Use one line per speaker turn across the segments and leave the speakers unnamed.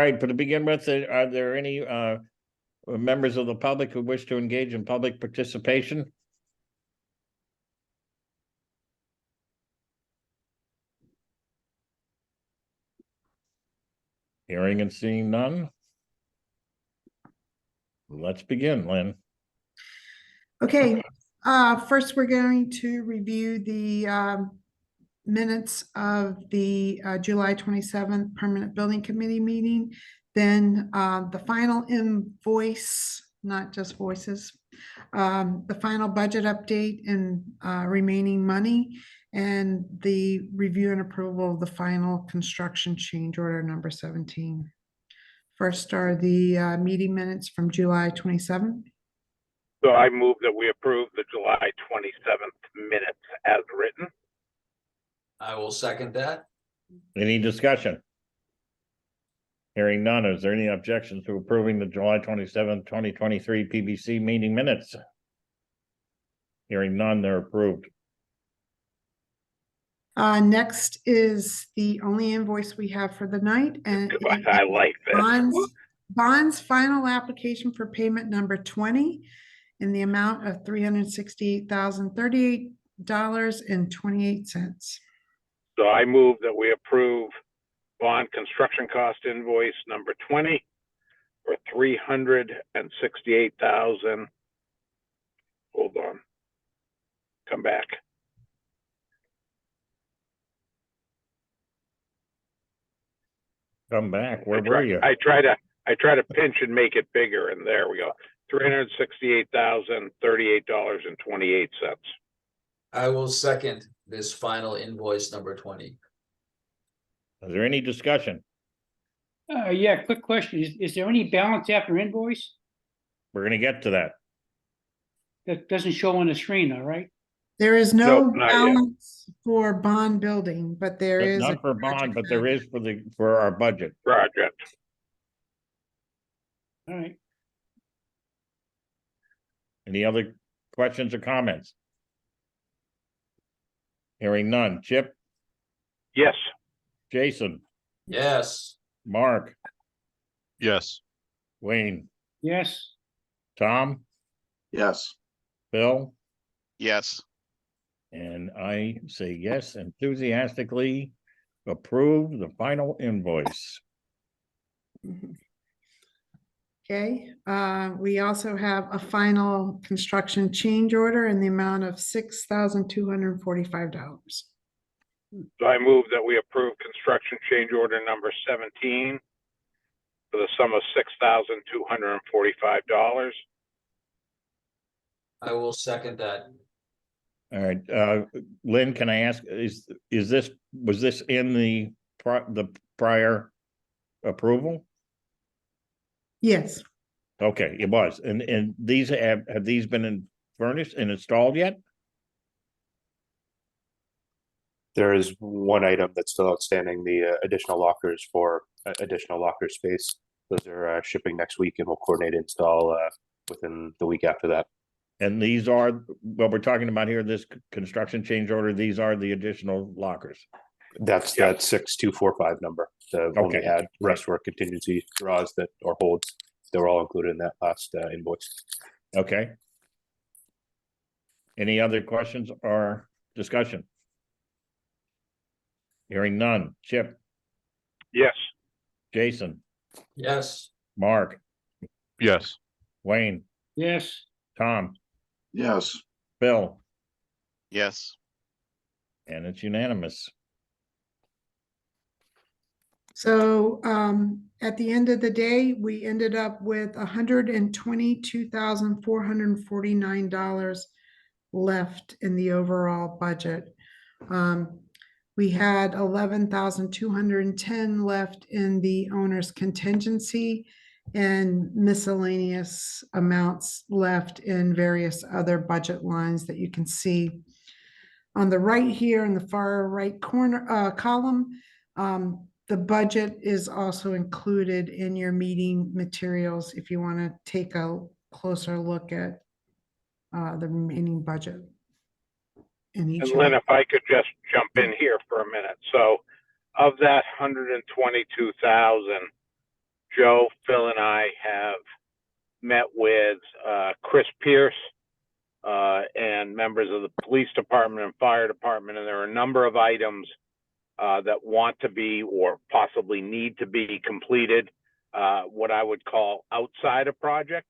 right, but to begin with, are there any members of the public who wish to engage in public participation? Hearing and seeing none. Let's begin, Lynn.
Okay, first we're going to review the minutes of the July 27th Permanent Building Committee meeting. Then the final invoice, not just voices, the final budget update and remaining money, and the review and approval of the final construction change order number 17. First are the meeting minutes from July 27th.
So I move that we approve the July 27th minutes as written.
I will second that.
Any discussion? Hearing none, is there any objection to approving the July 27th, 2023 PBC meeting minutes? Hearing none, they're approved.
Next is the only invoice we have for the night, and
I like this.
Bond's final application for payment number 20 in the amount of $368,038.28.
So I move that we approve bond construction cost invoice number 20 for $368,000. Hold on. Come back.
Come back. Where were you?
I try to pinch and make it bigger, and there we go. $368,038.28.
I will second this final invoice number 20.
Is there any discussion?
Yeah, quick question. Is there any balance after invoice?
We're gonna get to that.
That doesn't show on the screen, all right?
There is no
Nope, not yet.
balance for bond building, but there is
Not for bond, but there is for our budget.
Project.
All right.
Any other questions or comments? Hearing none. Chip,
Yes.
Jason,
Yes.
Mark,
Yes.
Wayne,
Yes.
Tom,
Yes.
Bill,
Yes.
and I say yes, enthusiastically approve the final invoice.
Okay, we also have a final construction change order in the amount of $6,245.
So I move that we approve construction change order number 17 for the sum of $6,245.
I will second that.
All right, Lynn, can I ask, was this in the prior approval?
Yes,
Okay, it was, and these have these been furnished and installed yet?
There is one item that's still outstanding, the additional lockers for additional locker space. Those are shipping next week, and we'll coordinate install within the week after that.
And these are what we're talking about here, this construction change order, these are the additional lockers.
That's that 6245 number. The one we had, rest were contingency draws that or holds. They were all included in that last invoice.
Okay. Any other questions or discussion? Hearing none. Chip,
Yes.
Jason,
Yes.
Mark,
Yes.
Wayne,
Yes.
Tom,
Yes.
Bill,
Yes.
and it's unanimous. So at the end of the day, we ended up with $122,449 left in the overall budget. We had 11,210 left in the owner's contingency and miscellaneous amounts left in various other budget lines that you can see on the right here in the far right corner column. The budget is also included in your meeting materials if you want to take a closer look at the remaining budget. In each
And Lynn, if I could just jump in here for a minute. So of that 122,000, Joe, Phil, and I have met with Chris Pierce and members of the police department and fire department, and there are a number of items that want to be or possibly need to be completed, what I would call outside a project,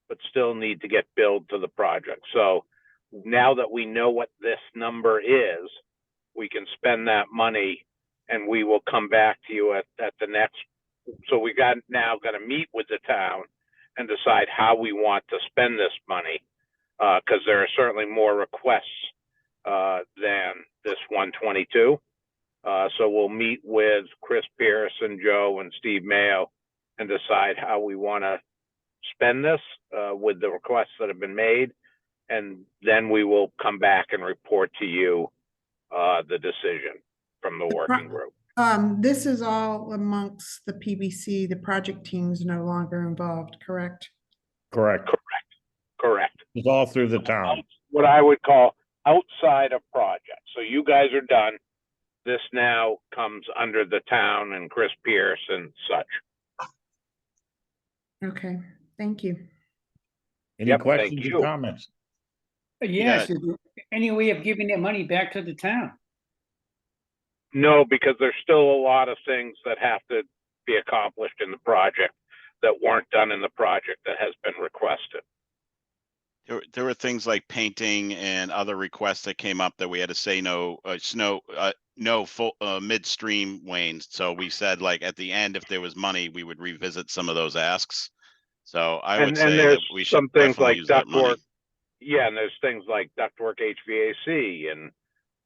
but still need to get billed to the project. So now that we know what this number is, we can spend that money, and we will come back to you at the next. So we now got to meet with the town and decide how we want to spend this money, because there are certainly more requests than this 122. So we'll meet with Chris Pierce and Joe and Steve Mayo and decide how we want to spend this with the requests that have been made. And then we will come back and report to you the decision from the working group.
This is all amongst the PBC, the project team's no longer involved, correct?
Correct.
Correct.
It's all through the town.
What I would call outside of project. So you guys are done. This now comes under the town and Chris Pierce and such.
Okay, thank you.
Any
Yep, thank
questions or
you.
comments?
Yes, is there any way of giving that money back to the town?
No, because there's still a lot of things that have to be accomplished in the project that weren't done in the project that has been requested.
There were things like painting and other requests that came up that we had to say no, no full midstream, Wayne. So we said, like, at the end, if there was money, we would revisit some of those asks. So I would say that
there's
we should
some things
definitely
like
use that money.
ductwork. Yeah, and there's things like ductwork HVAC and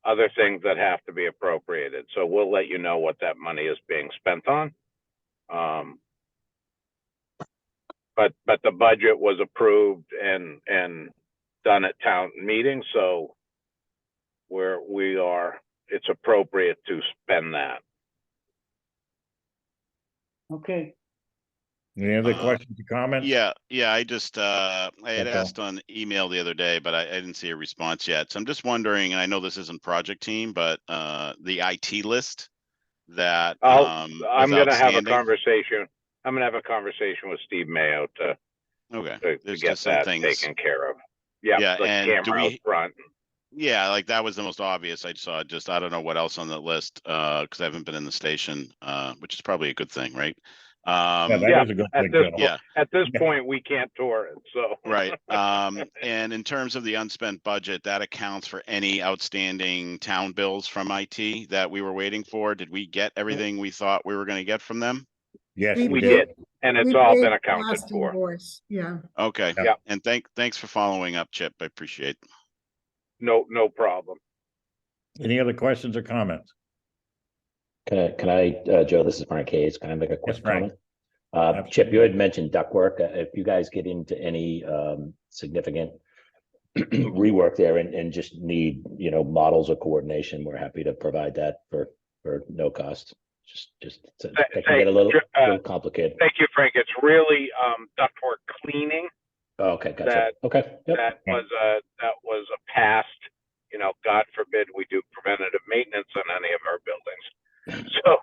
other things that have to be appropriated. So we'll let you know what that money is being spent on. But the budget was approved and done at town meeting, so it's appropriate to spend that.
Okay,
Any other questions or comments?
Yeah, I just, I had
That's all.
asked on email the other day, but I didn't see a response yet. So I'm just wondering, and I know this isn't project team, but the IT list that
I'm
was
gonna have a
outstanding.
conversation. I'm gonna have a conversation with Steve Mayo to
Okay, there's
get
just some
that
things.
taken care of. Yeah, the
and do
camera out
we,
front.
yeah, like that was the most obvious I saw. Just, I don't know what else on the list, because I haven't been in the station, which is probably a good thing, right?
Yeah, that
Yeah,
is a good
at
thing,
this
Joe.
point,
Yeah.
at this
Yeah.
point, we can't tour it, so.
Right. And in terms of the unspent budget, that accounts for any outstanding town bills from IT that we were waiting for. Did we get everything we thought we were going to get from them?
Yes,
We
we
We
did.
did, and it's
We
all
paid
been
the
accounted
last
for.
invoice, yeah.
Okay.
Yeah.
And thanks for following up, Chip. I appreciate it.
No problem.
Any other questions or comments?
Can I, Joe, this is Frank Hayes. Can I make a
Yes,
quick
Frank.
comment? Chip, you had mentioned ductwork. If you guys get into any significant rework there and just need, models or coordination, we're happy to provide that for no cost. That can get a little complicated.
Thank you, Frank. It's really ductwork cleaning.
Oh, okay, gotcha. Okay. Yep.
That was a past, God forbid we do preventative maintenance on any of our buildings. So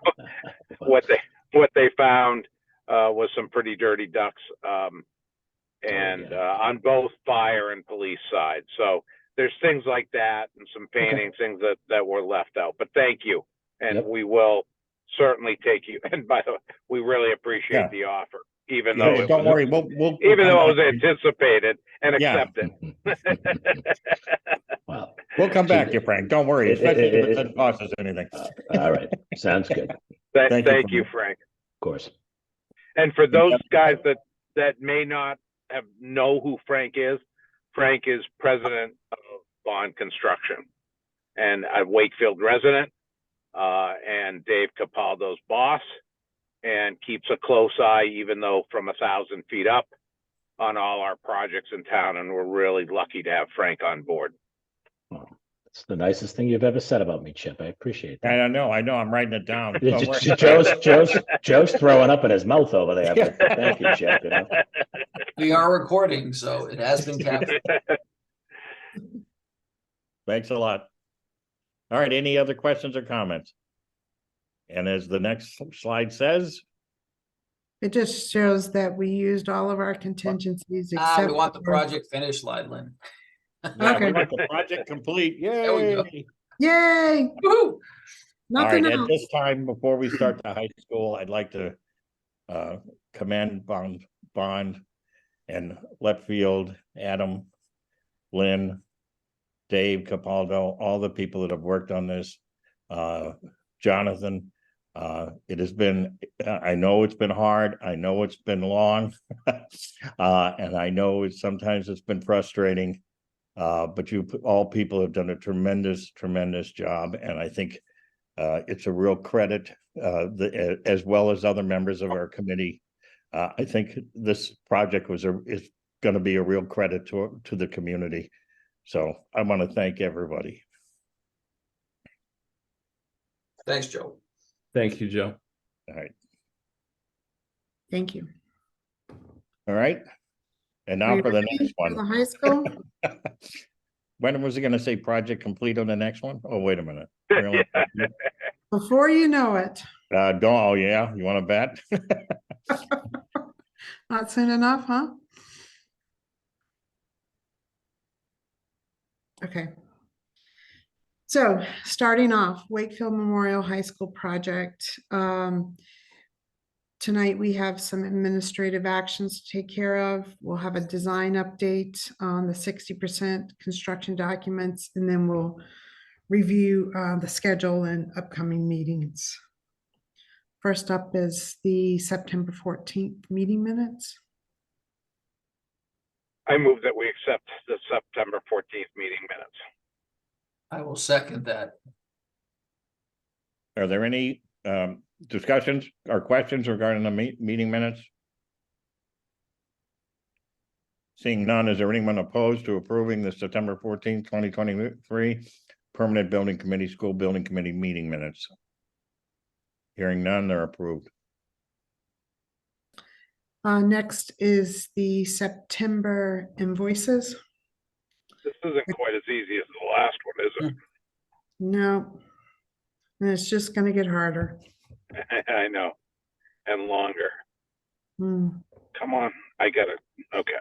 what they found was some pretty dirty ducts, and on both fire and police side. So there's things like that and some painting, things that were left out. But thank you, and we will certainly take you. And by the way, we really appreciate the offer, even though it
Don't
was,
worry, we'll
even though
come
it was
back.
anticipated and
Yeah.
accepted.
Well,
We'll come back to you, Frank. Don't worry, especially if it doesn't cost us anything.
all right. Sounds good.
Thank you,
Thank you,
Frank.
Frank.
Of course.
And for those guys that may not know who Frank is president of Bond Construction and a Wakefield resident, and Dave Capaldo's boss, and keeps a close eye, even though from 1,000 feet up, on all our projects in town. And we're really lucky to have Frank on board.
Well, it's the nicest thing you've ever said about me, Chip. I appreciate that.
I know, I'm writing it down. Don't worry.
Joe's throwing up in his mouth over there. But thank you, Chip.
We are recording, so it has been captured.
Thanks a lot. All right, any other questions or comments? And as the next slide says,
It just shows that we used all of our contingencies
We
except.
want the
for-
project finished, Lydlin.
Yeah, we
Okay.
want the project complete.
There we go.
Yay!
Yay,
Woo-hoo.
All right,
nothing
at
else.
this time, before we start the high school, I'd like to commend Bond and Left Field, Adam, Lynn, Dave Capaldo, all the people that have worked on this. Jonathan, it has been, I know it's been hard. I know it's been long. And I know sometimes it's been frustrating. But all people have done a tremendous job. And I think it's a real credit, as well as other members of our committee. I think this project is going to be a real credit to the community. So I want to thank everybody.
Thanks, Joe.
Thank you, Joe.
All right.
Thank you.
All right. And
Are
now
you
for the
ready
next
for the
one.
high school?
When was it going to say project complete on the next one? Oh, wait a minute. Really?
Before you know it,
Oh yeah, you want to bet?
not soon enough, huh? Okay. So starting off, Wakefield Memorial High School project. Tonight, we have some administrative actions to take care of. We'll have a design update on the 60% construction documents, and then we'll review the schedule and upcoming meetings. First up is the September 14th meeting minutes.
I move that we accept the September 14th meeting minutes.
I will second that.
Are there any discussions or questions regarding the meeting minutes? Seeing none, is there anyone opposed to approving the September 14th, 2023 Permanent Building Committee, School Building Committee meeting minutes? Hearing none, they're approved.
Next is the September invoices.
This isn't quite as easy as the last one, is
No, and it's just going to get harder.
it? I know. And longer.
Hmm.
Come on, I got it. Okay.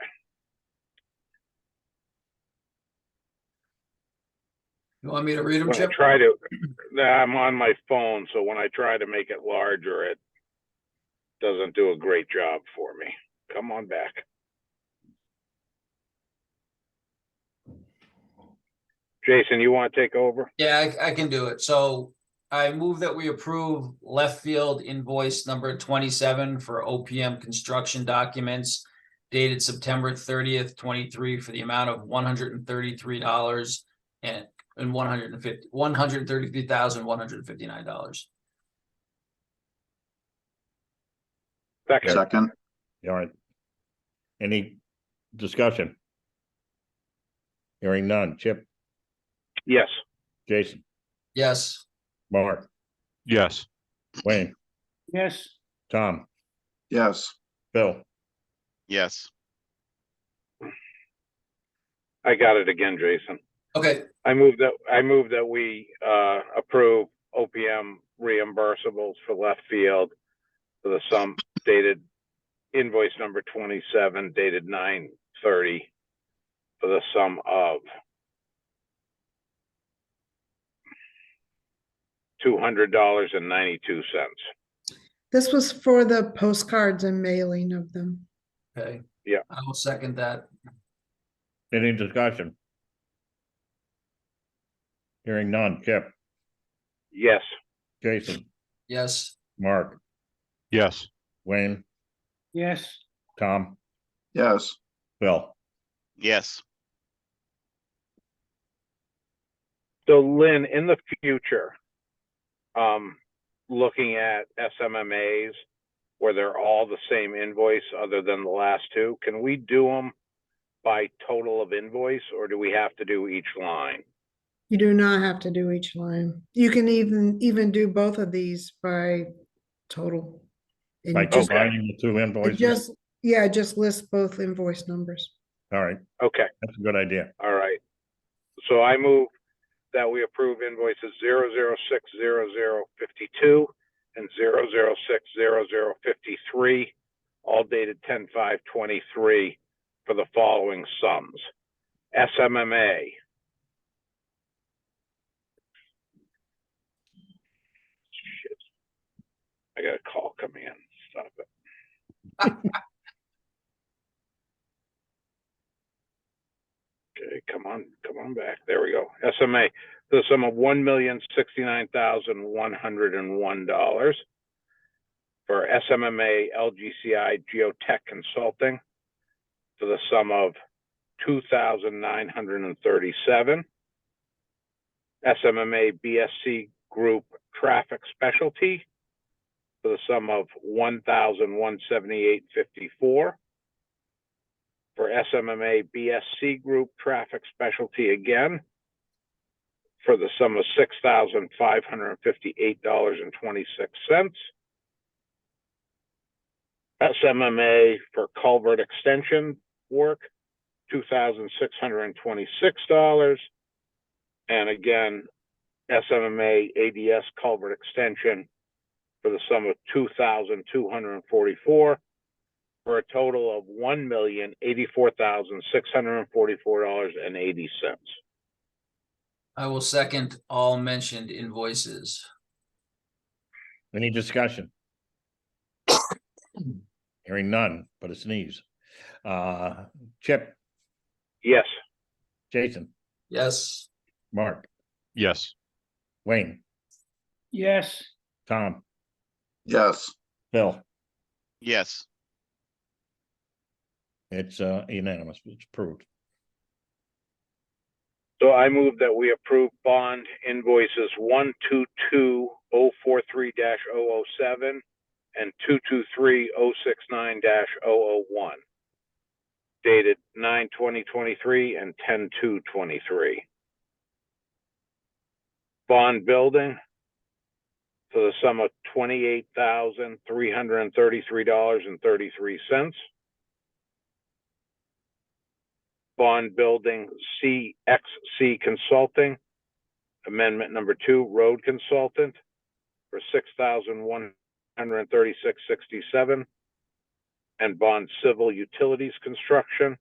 You want me to read them,
When I
Chip?
try to, I'm on my phone, so when I try to make it larger, it doesn't do a great job for me. Come on back. Jason, you want to take over?
Yeah, I can do it. So I move that we approve Left Field invoice number 27 for OPM construction documents dated September 30th, 23 for the amount of $133 and $133,159.
Second.
Second,
All right. Any discussion? Hearing none. Chip,
Yes.
Jason,
Yes.
Mark,
yes.
Wayne,
yes,
Tom,
Yes.
Bill.
Yes,
I got it again, Jason.
Okay.
I move that we approve OPM reimbursables for Left Field for the sum dated invoice number 27 dated 9/30 for the sum of $200.92.
This was for the postcards and mailing of them.
Okay.
Yeah.
I will second that.
Any discussion? Hearing none. Chip,
Yes.
Jason,
Yes.
Mark,
Yes.
Wayne,
yes,
Tom,
Yes.
Bill.
yes,
So Lynn, in the future, looking at SMMAs where they're all the same invoice other than the last two, can we do them by total of invoice, or do we have to do each line?
You do not have to do each line. You can even do both of these by total. And
By
you just-
combining the two
it
invoices?
just list both invoice numbers.
All right,
Okay.
that's a good idea.
All right. So I move that we approve invoices 0060052 and 0060053 all dated 10/5/23 for the following sums. SMMA. Shit. I got a call coming in. Stop it. Okay, come on back. There we go. SMA, the sum of $1,069,101 for SMMA LGCI Geotech Consulting to the sum of $2,937. SMMA BSC Group Traffic Specialty for the sum of $1,178.54. For SMMA BSC Group Traffic Specialty again for the sum of $6,558.26. SMMA for culvert extension work, $2,626. And again, SMMA ADS culvert extension for the sum of $2,244 for a total of $1,084,644.80.
I will second all mentioned invoices.
Any discussion? Hearing none, but a sneeze. Chip,
Yes.
Jason,
Yes.
Mark,
Yes.
Wayne,
yes,
Tom,
Yes.
Phil.
Yes.
It's unanimous. It's approved.
So I move that we approve bond invoices 122043-007 and 223069-001 dated 9/20/23 and 10/2/23. Bond building for the sum of $28,333.33. Bond building CXC Consulting, amendment number 2, road consultant for $6,136.67. And bond civil utilities construction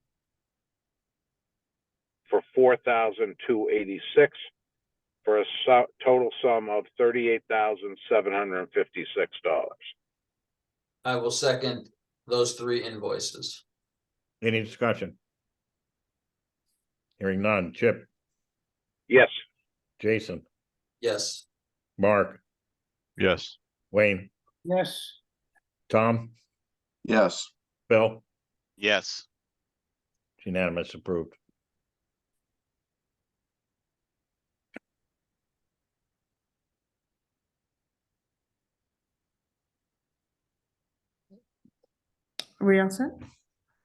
for $4,286 for a total sum of $38,756.
I will second those three invoices.
Any discussion? Hearing none. Chip,
Yes.
Jason,
Yes.
Mark,
Yes.
Wayne,
yes,
Tom,
Yes.
Phil.
Yes.
It's unanimous, approved.
Are we all set?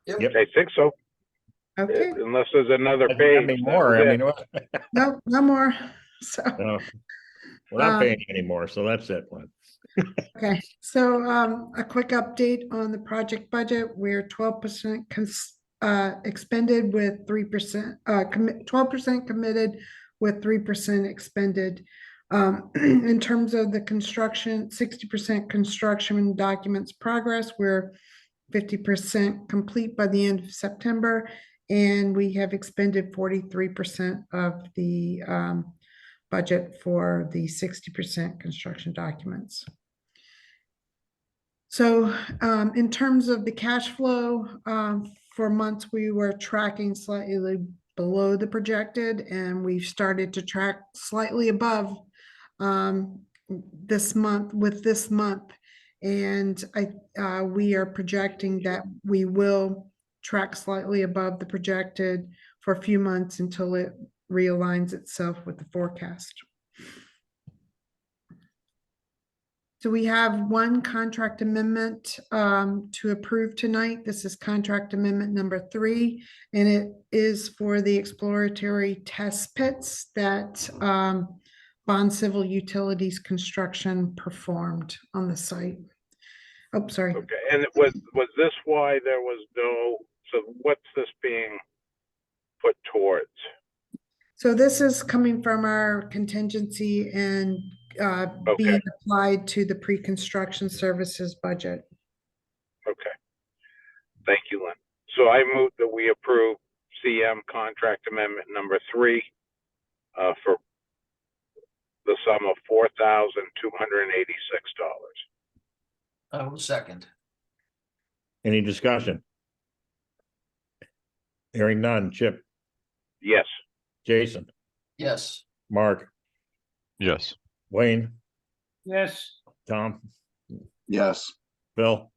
Yep.
I think so.
Okay,
Unless there's another
Doesn't have
page.
any
that
more.
was
I
it.
mean, what?
no, no more. So,
No. We're not
Um,
paying anymore, so that's it.
okay, so a quick update on the project budget. We're 12% expended with 3%, 12% committed with 3% expended. In terms of the construction, 60% construction documents progress, we're 50% complete by the end of September, and we have expended 43% of the budget for the 60% construction documents. So in terms of the cash flow, for months, we were tracking slightly below the projected, and we've started to track slightly above this month. And we are projecting that we will track slightly above the projected for a few months until it realigns itself with the forecast. So we have one contract amendment to approve tonight. This is contract amendment number 3, and it is for the exploratory test pits that Bond Civil Utilities Construction performed on the site. Oh, sorry.
Okay, and it was this why there was no, so what's this being put towards?
So this is coming from our contingency and being applied to the pre-construction services budget.
Okay, So I move that we approve CM contract amendment number 3 for the sum of $4,286.
I will second.
Any discussion? Hearing none. Chip,
Yes.
Jason,
Yes.
Mark,
Yes.
Wayne,
yes,
Tom,
Yes.
Bill,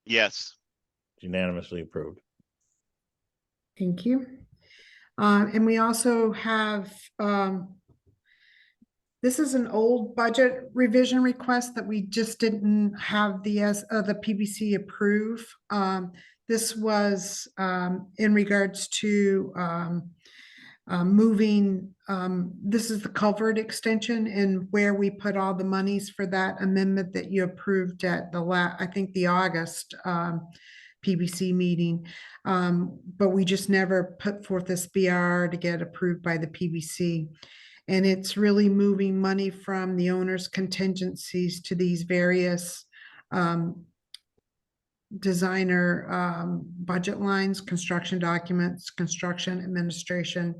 Yes.
unanimously approved.
Thank you. And we also have, this is an old budget revision request that we just didn't have the PBC approve. This was, in regards to, moving, this is the culvert extension and where we put all the monies for that amendment that you approved at I think the August, PBC meeting. But we just never put forth this BR to get approved by the PBC. And it's really moving money from the owner's contingencies to these various, designer budget lines, construction documents, construction administration,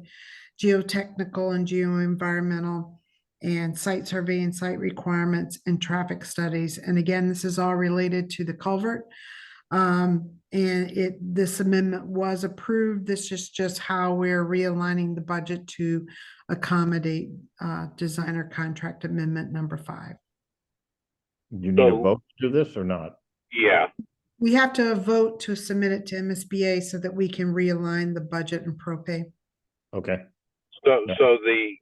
geotechnical and geoenvironmental, and site survey and site requirements and traffic studies. And again, this is all related to the culvert. And this amendment was approved. This is just how we're realigning the budget to accommodate designer contract amendment number 5.
You need a
So-
vote to do this or not?
Yeah.
We have to vote to submit it to MSBA so that we can realign the budget and propay.
Okay,
So,
Yeah.
so the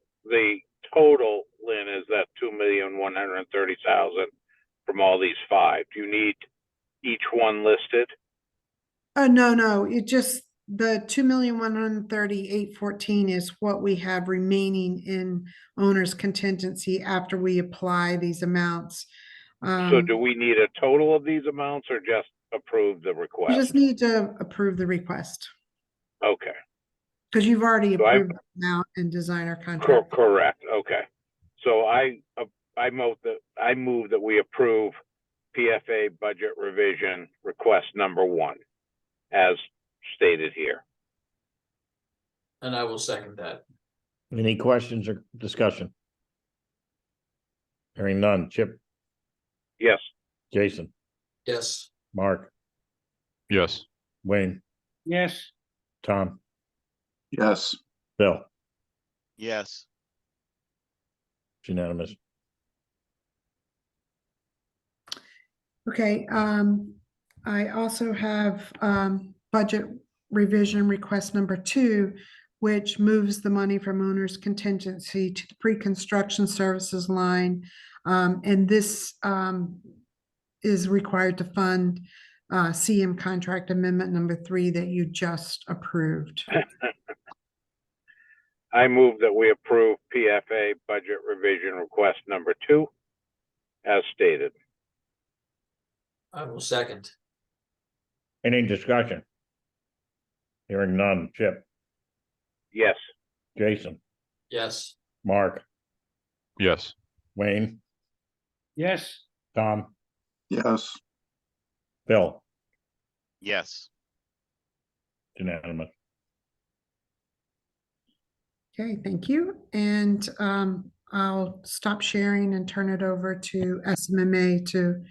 total, Lynn, is that 2,130,000 from all these 5. Do you need each one listed?
No, it just, the 2,130,814 is what we have remaining in owner's contingency after we apply these amounts.
So do we need a total of these amounts or just approve the
You
request?
just need to approve the request,
Okay,
because you've already
So I-
approved the amount and designer contract.
correct, okay. So I move that we approve PFA budget revision request number 1 as stated here.
And I will second that.
any questions or discussion? Hearing none. Chip,
Yes.
Jason,
Yes.
Mark,
Yes.
Wayne,
yes,
Tom,
Yes.
Bill,
Yes.
unanimous.
Okay, I also have, budget revision request number 2, which moves the money from owner's contingency to the pre-construction services line. And this, is required to fund, CM contract amendment number 3 that you just approved.
I move that we approve PFA budget revision request number 2 as stated.
I will second.
Any discussion? Hearing none. Chip,
Yes.
Jason,
Yes.
Mark,
Yes.
Wayne,
yes,
Tom,
Yes.
Bill,
Yes.
unanimous.
Okay, thank you. And, I'll stop sharing and turn it over to SMMA to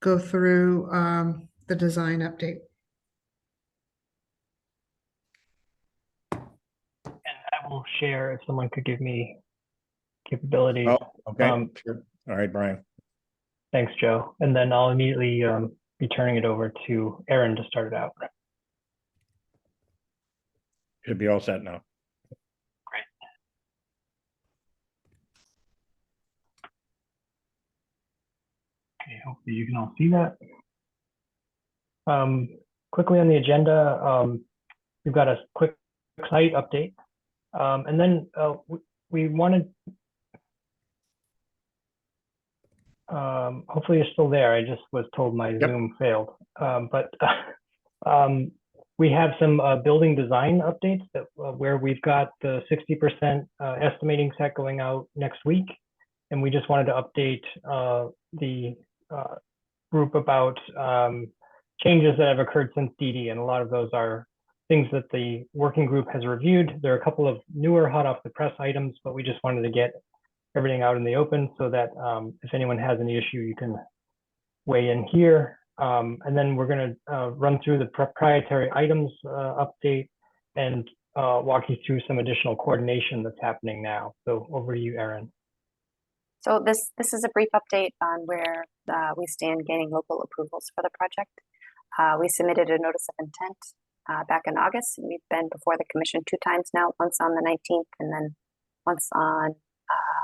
go through, the design update.
I will share if someone could give me capabilities.
Oh, okay,
Um,
all right, Brian.
Thanks, Joe. And then I'll immediately be turning it over to Aaron to start it out.
Should be all set now.
Great. Okay, hopefully you can all see that. Quickly on the agenda, we've got a quick site update. And then we wanted, hopefully you're still there. I just was told my
Yep.
Zoom failed. But we have some building design updates that where we've got the 60% estimating set going out next week. And we just wanted to update the group about changes that have occurred since DD, and a lot of those are things that the working group has reviewed. There are a couple of newer hot off the press items, but we just wanted to get everything out in the open so that if anyone has any issue, you can weigh in here. And then we're going to run through the proprietary items update and walk you through some additional coordination that's happening now. So over to you, Erin.
So this is a brief update on where we stand gaining local approvals for the project. We submitted a notice of intent back in August, and we've been before the commission 2 times now, once on the 19th and then once on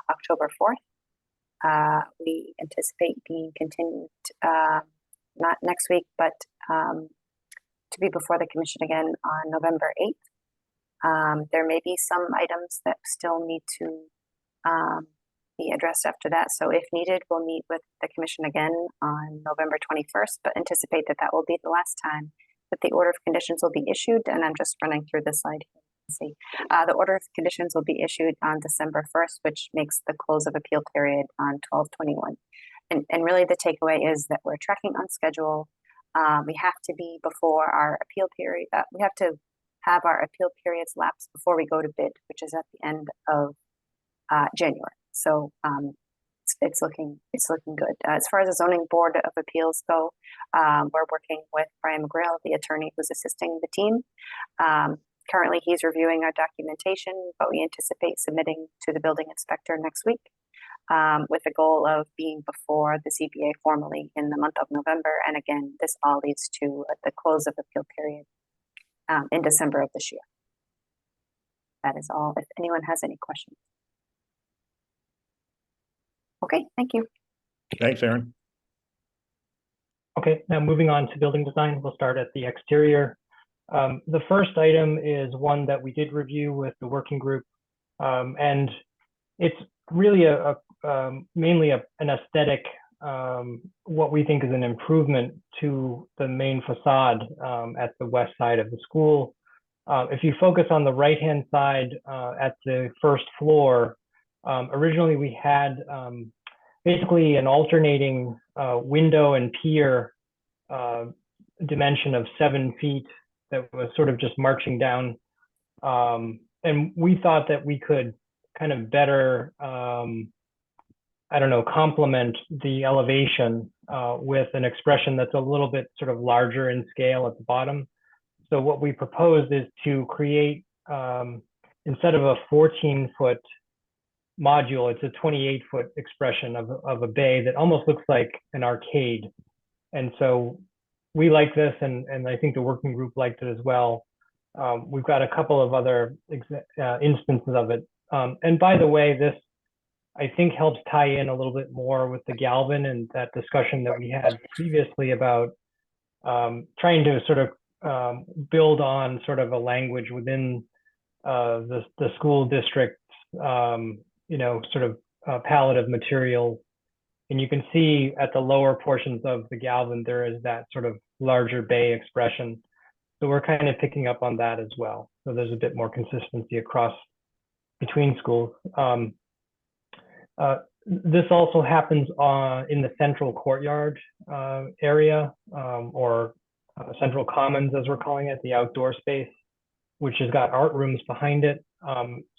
October 4th. We anticipate being continued, not next week, but to be before the commission again on November 8th. There may be some items that still need to be addressed after that. So if needed, we'll meet with the commission again on November 21st, but anticipate that that will be the last time that the order of conditions will be issued. And I'm just running through the slide here. See, the order of conditions will be issued on December 1st, which makes the close of appeal period on 12/21. And really the takeaway is that we're tracking on schedule. We have to be before our appeal period. We have to have our appeal periods lapse before we go to bid, which is at the end of January. So it's looking good. As far as the zoning board of appeals go, we're working with Brian McGrail, the attorney who's assisting the team. Currently, he's reviewing our documentation, but we anticipate submitting to the building inspector next week with the goal of being before the ZBA formally in the month of November. And again, this all leads to the close of appeal period in December of this year. That is all. If anyone has any questions. Okay, thank you.
Thanks, Erin.
Okay, now moving on to building design, we'll start at the exterior. The first item is one that we did review with the working group, and it's really mainly an aesthetic, what we think is an improvement to the main facade at the west side of the school. If you focus on the right-hand side at the first floor, originally we had basically an alternating window and pier dimension of 7 feet that was sort of just marching down. And we thought that we could kind of better, I don't know, complement the elevation with an expression that's a little bit sort of larger in scale at the bottom. So what we proposed is to create, instead of a 14-foot module, it's a 28-foot expression of a bay that almost looks like an arcade. And so we like this, and I think the working group liked it as well. We've got a couple of other instances of it. And by the way, this, I think, helps tie in a little bit more with the Galvin and that discussion that we had previously about trying to sort of build on sort of a language within the school district's, you know, sort of palette of materials. And you can see at the lower portions of the Galvin, there is that sort of larger bay expression. So we're kind of picking up on that as well. So there's a bit more consistency across between schools. This also happens in the central courtyard area, or central commons, as we're calling it, the outdoor space, which has got art rooms behind it.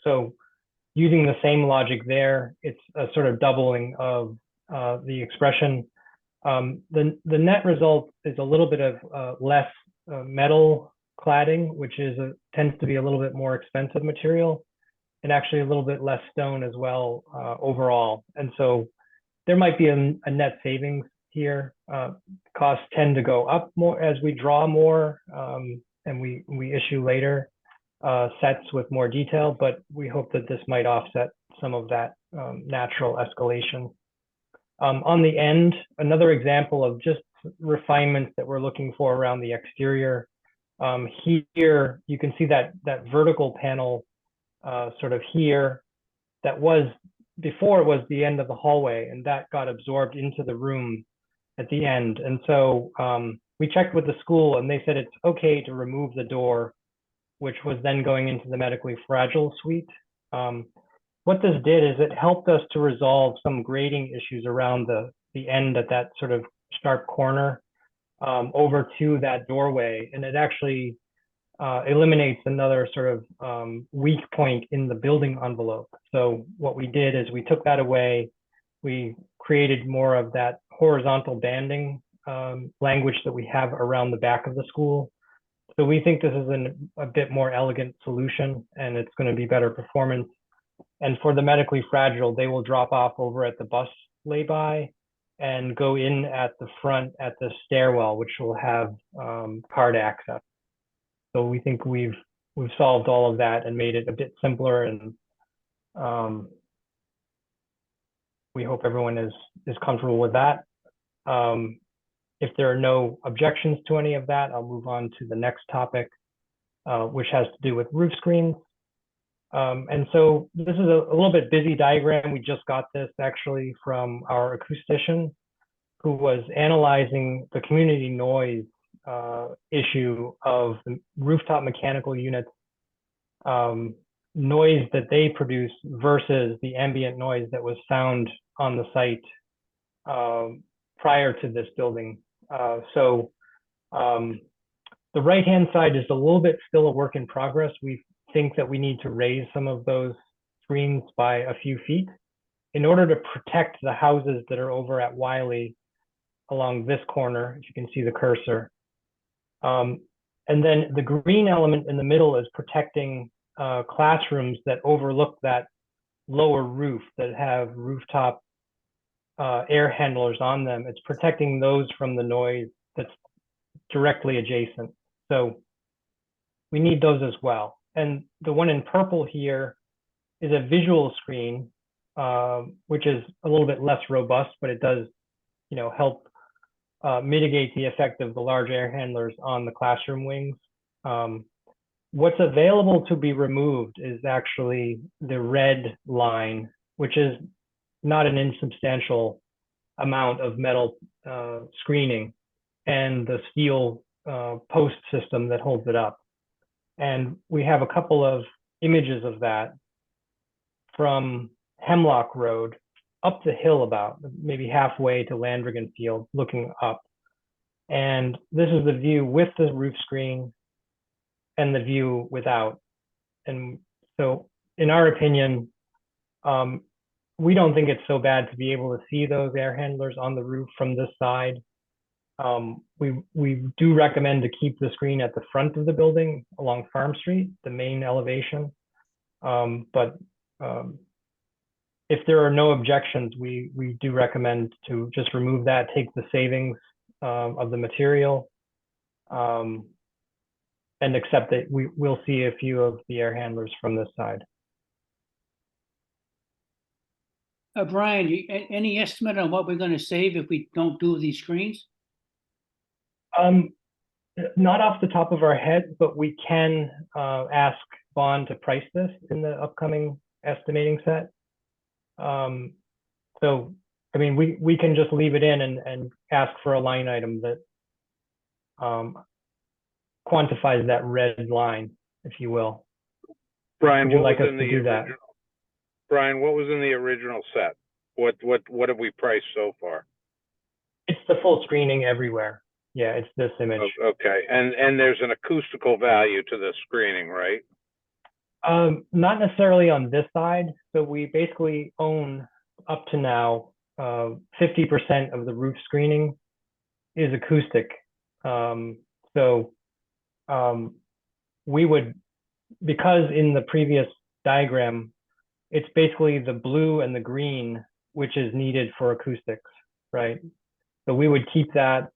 So using the same logic there, it's a sort of doubling of the expression. The net result is a little bit of less metal cladding, which tends to be a little bit more expensive material, and actually a little bit less stone as well overall. And so there might be a net savings here. Costs tend to go up more as we draw more, and we issue later sets with more detail, but we hope that this might offset some of that natural escalation. On the end, another example of just refinements that we're looking for around the exterior. Here you can see that vertical panel sort of here, that was before it was the end of the hallway, and that got absorbed into the room at the end. And so we checked with the school, and they said it's okay to remove the door, which was then going into the medically fragile suite. What this did is it helped us to resolve some grading issues around the end at that sort of sharp corner. over to that doorway, and it actually eliminates another sort of weak point in the building envelope. So what we did is we took that away. We created more of that horizontal banding language that we have around the back of the school. So we think this is a bit more elegant solution, and it's going to be better performance. And for the medically fragile, they will drop off over at the bus lay-by and go in at the front at the stairwell, which will have card access. So we think we've solved all of that and made it a bit simpler, and we hope everyone is comfortable with that. If there are no objections to any of that, I'll move on to the next topic, which has to do with roof screens. And so this is a little bit busy diagram. We just got this actually from our acoustician, who was analyzing the community noise issue of the rooftop mechanical units, noise that they produce versus the ambient noise that was found on the site prior to this building. So the right-hand side is a little bit still a work in progress. We think that we need to raise some of those screens by a few feet in order to protect the houses that are over at Wiley along this corner, if you can see the cursor. And then the green element in the middle is protecting classrooms that overlook that lower roof, that have rooftop air handlers on them. It's protecting those from the noise that's directly adjacent. So we need those as well. And the one in purple here is a visual screen, which is a little bit less robust, but it does, help mitigate the effect of the large air handlers on the classroom wings. What's available to be removed is actually the red line, which is not an insubstantial amount of metal screening, and the steel post system that holds it up. And we have a couple of images of that from Hemlock Road up the hill, about maybe halfway to Landrigan Field, looking up. And this is the view with the roof screen and the view without. And so in our opinion, we don't think it's so bad to be able to see those air handlers on the roof from this side. We do recommend to keep the screen at the front of the building along Farm Street, the main elevation. But if there are no objections, we do recommend to just remove that, take the savings of the material, and accept that we'll see a few of the air handlers from this side.
Brian, any estimate on what we're going to save if we don't do these screens?
Not off the top of our head, but we can ask Bond to price this in the upcoming estimating set. So, I mean, we can just leave it in and ask for a line item that quantifies that red line, if you will.
Brian,
Would you
what
like
was
us
in
to
the
do that?
original? Brian, what was in the original set? What have we priced so far?
It's the full screening everywhere. Yeah, it's this image.
Okay, and there's an acoustical value to the screening, right?
Not necessarily on this side. So we basically own, up to now, 50% of the roof screening is acoustic. We would, because in the previous diagram, it's basically the blue and the green, which is needed for acoustics, right? So we would keep that.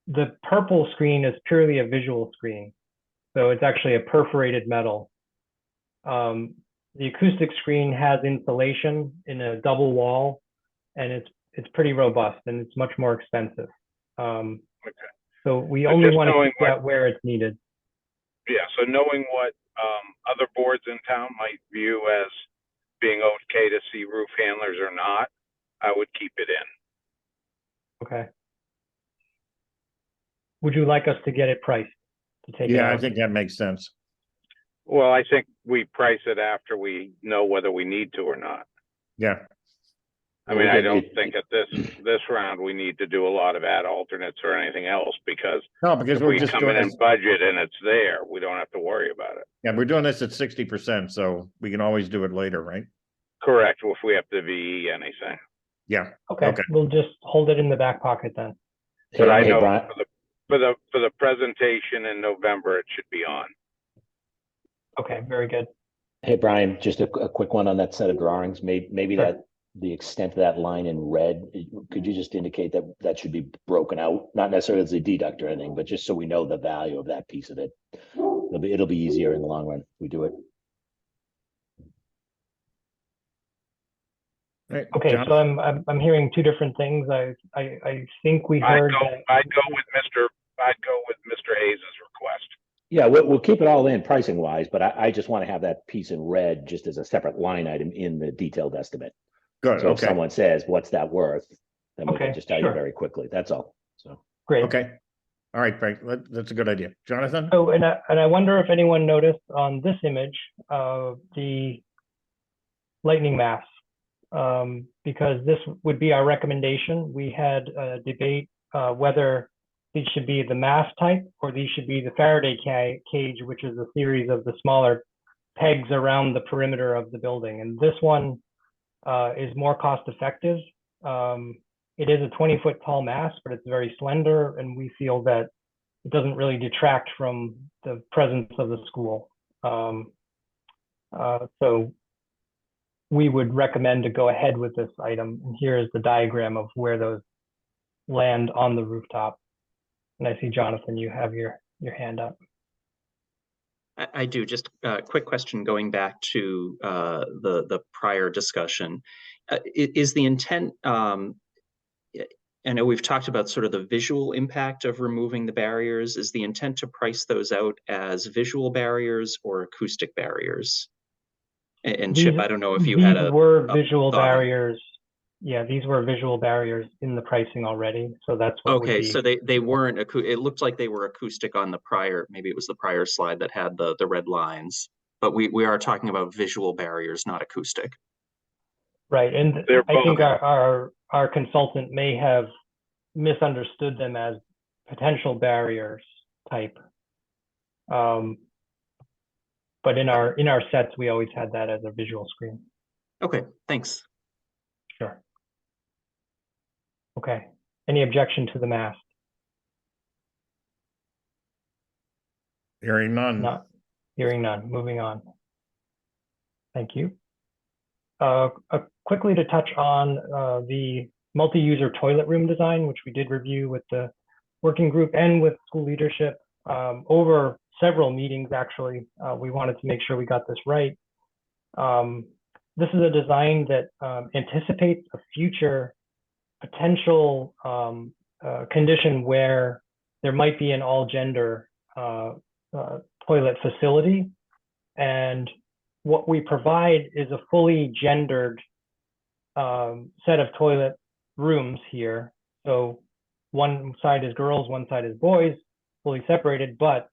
The purple screen is purely a visual screen. So it's actually a perforated metal. The acoustic screen has insulation in a double wall, and it's pretty robust, and it's much more expensive.
Okay.
So we only want to keep that where it's needed.
Yeah, so knowing what other boards in town might view as being okay to see roof handlers or not, I would keep it in.
Okay. Would you like us to get it priced to take it
Yeah, I
out?
think that makes sense.
Well, I think we price it after we know whether we need to or not.
Yeah.
I
Well,
mean, I
again,
don't think at this round, we need to do a lot of ad alternates or anything else, because
No, because
if
we're
we
just
come
doing
in and
this,
budget and it's there, we don't have to worry about it.
yeah, we're doing this at 60%, so we can always do it later, right?
Correct, if we have to VE anything.
Yeah,
Okay,
Okay.
we'll just hold it in the back pocket then.
But I
Hey,
know
Brian,
for the presentation in November, it should be on.
Okay, very good.
hey, Brian, just a quick one on that set of drawings. Maybe
Sure.
that the extent of that line in red, could you just indicate that that should be broken out? Not necessarily as a deduct or anything, but just so we know the value of that piece of it. It'll be easier in the long run if we do it.
Right,
Okay,
John?
so I'm hearing two different things. I think we heard that.
I'd go with Mr. Hayes's request.
Yeah, we'll keep it all in pricing wise, but I just want to have that piece in red just as a separate line item in the detailed estimate.
Good,
So if
okay,
someone says, what's that worth? Then we
Okay,
can just tell you
sure.
very quickly. That's all. So,
Great.
okay. All right, Frank, that's a good idea. Jonathan?
So, and I wonder if anyone noticed on this image, the lightning mass, because this would be our recommendation. We had a debate whether these should be the mass type or these should be the Faraday cage, which is a series of the smaller pegs around the perimeter of the building. And this one is more cost effective. It is a 20-foot tall mast, but it's very slender, and we feel that it doesn't really detract from the presence of the school. So we would recommend to go ahead with this item. And here is the diagram of where those land on the rooftop. And I see, Jonathan, you have your hand up.
I do. Just a quick question going back to the prior discussion. Is the intent, I know we've talked about sort of the visual impact of removing the barriers. Is the intent to price those out as visual barriers or acoustic barriers? And Chip, I don't know if you had
These were
a
visual
thought on-
barriers. Yeah, these were visual barriers in the pricing already. So that's what would
Okay,
be.
so they weren't, it looked like they were acoustic on the prior, maybe it was the prior slide that had the red lines. But we are talking about visual barriers, not acoustic.
Right, and
They're
I think
both.
our consultant may have misunderstood them as potential barriers type. But in our sets, we always had that as a visual screen.
Okay, thanks.
Sure. Okay. Any objection to the mast?
Hearing none.
Not hearing none. Moving on. Thank you. Quickly to touch on the multi-user toilet room design, which we did review with the working group and with school leadership over several meetings, actually. We wanted to make sure we got this right. This is a design that anticipates a future potential condition where there might be an all-gender toilet facility. And what we provide is a fully gendered set of toilet rooms here. So one side is girls, one side is boys, fully separated, but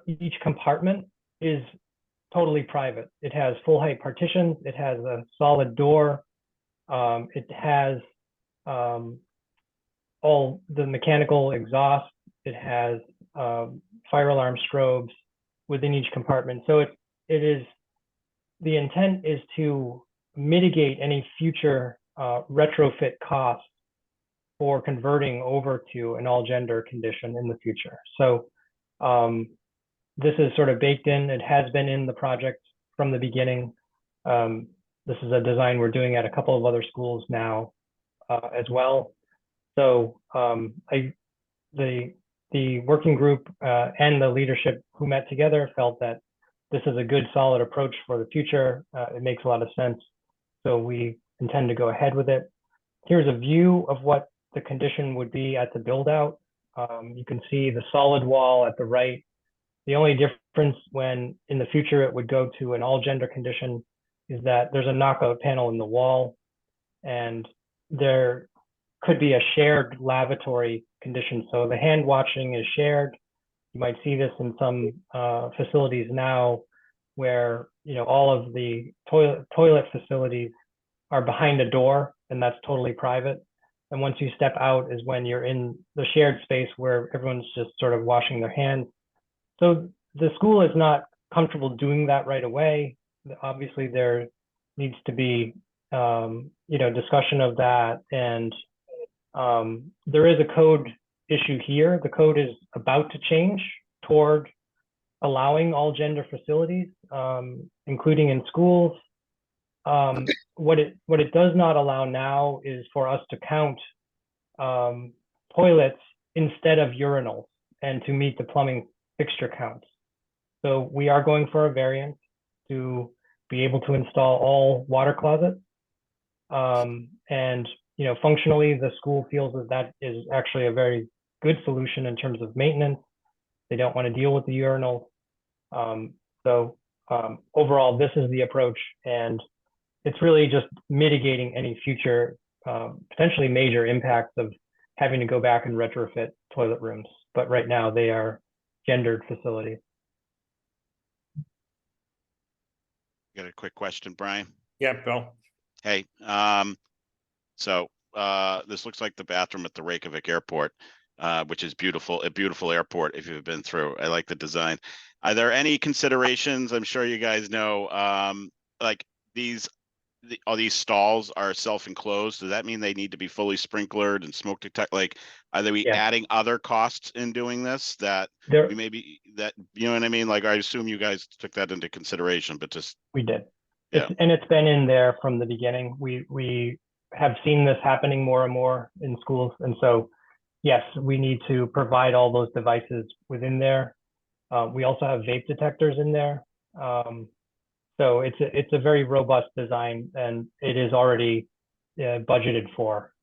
each compartment is totally private. It has full height partitions, it has a solid door, it has all the mechanical exhaust, it has fire alarm strobes within each compartment. So it is, the intent is to mitigate any future retrofit costs for converting over to an all gender condition in the future. So this is sort of baked in. It has been in the project from the beginning. This is a design we're doing at a couple of other schools now as well. So the working group and the leadership who met together felt that this is a good solid approach for the future. It makes a lot of sense. So we intend to go ahead with it. Here's a view of what the condition would be at the build out. You can see the solid wall at the right. The only difference when in the future it would go to an all gender condition is that there's a knockout panel in the wall, and there could be a shared lavatory condition. So the hand washing is shared. You might see this in some facilities now where, you know, all of the toilet facilities are behind a door. and that's totally private. And once you step out is when you're in the shared space where everyone's just sort of washing their hands. So the school is not comfortable doing that right away. Obviously, there needs to be discussion of that, and there is a code issue here. The code is about to change toward allowing all gender facilities, including in schools. What it does not allow now is for us to count toilets instead of urinals and to meet the plumbing fixture counts. So we are going for a variance to be able to install all water closets. And functionally, the school feels that that is actually a very good solution in terms of maintenance. They don't want to deal with the urinal. Overall, this is the approach, and it's really just mitigating any future potentially major impacts of having to go back and retrofit toilet rooms. But right now they are gendered facilities.
Got a quick question, Brian?
Yeah, Bill.
Hey, so this looks like the bathroom at the Reykjavik airport, which is beautiful, a beautiful airport if you've been through. I like the design. Are there any considerations? I'm sure you guys know, like all these stalls are self-enclosed. Does that mean they need to be fully sprinklered and smoke detect? Like, are they adding other costs in doing this that we maybe that, you know what I mean? Like, I assume you guys took that into consideration, but just.
We did.
Yeah.
It's been in there from the beginning. We have seen this happening more and more in schools. And so, yes, we need to provide all those devices within there. We also have vape detectors in there. So it's a very robust design, and it is already budgeted for.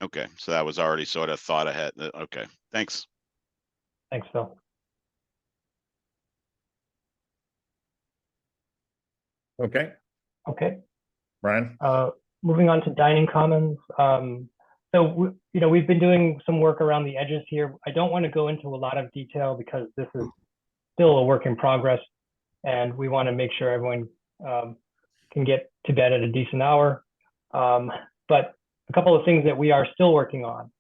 Okay, so that was already sort of thought ahead. Okay, thanks.
Thanks, Phil.
Okay.
Okay.
Brian.
Moving on to dining commons. So we've been doing some work around the edges here. I don't want to go into a lot of detail because this is still a work in progress, and we want to make sure everyone can get to bed at a decent hour. But a couple of things that we are still working on.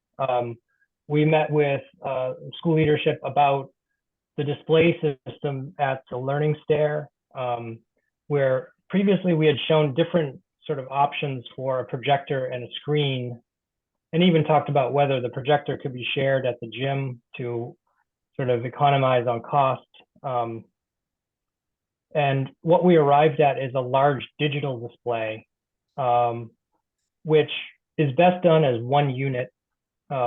We met with school leadership about the display system at the learning stair, where previously we had shown different sort of options for a projector and a screen, and even talked about whether the projector could be shared at the gym to sort of economize on cost. And what we arrived at is a large digital display, which is best done as one unit,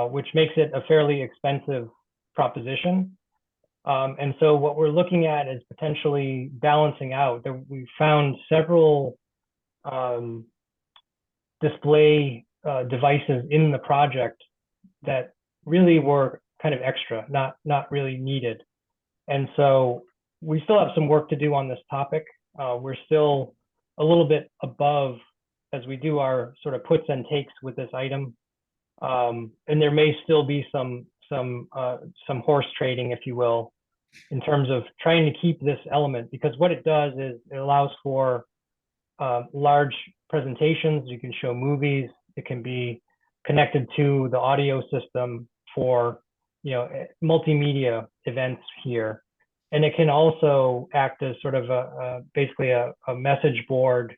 which makes it a fairly expensive proposition. And so what we're looking at is potentially balancing out. We found several display devices in the project that really were kind of extra, not really needed. And so we still have some work to do on this topic. We're still a little bit above as we do our sort of puts and takes with this item. And there may still be some horse trading, if you will, in terms of trying to keep this element, because what it does is it allows for large presentations. You can show movies. It can be connected to the audio system for multimedia events here. And it can also act as sort of basically a message board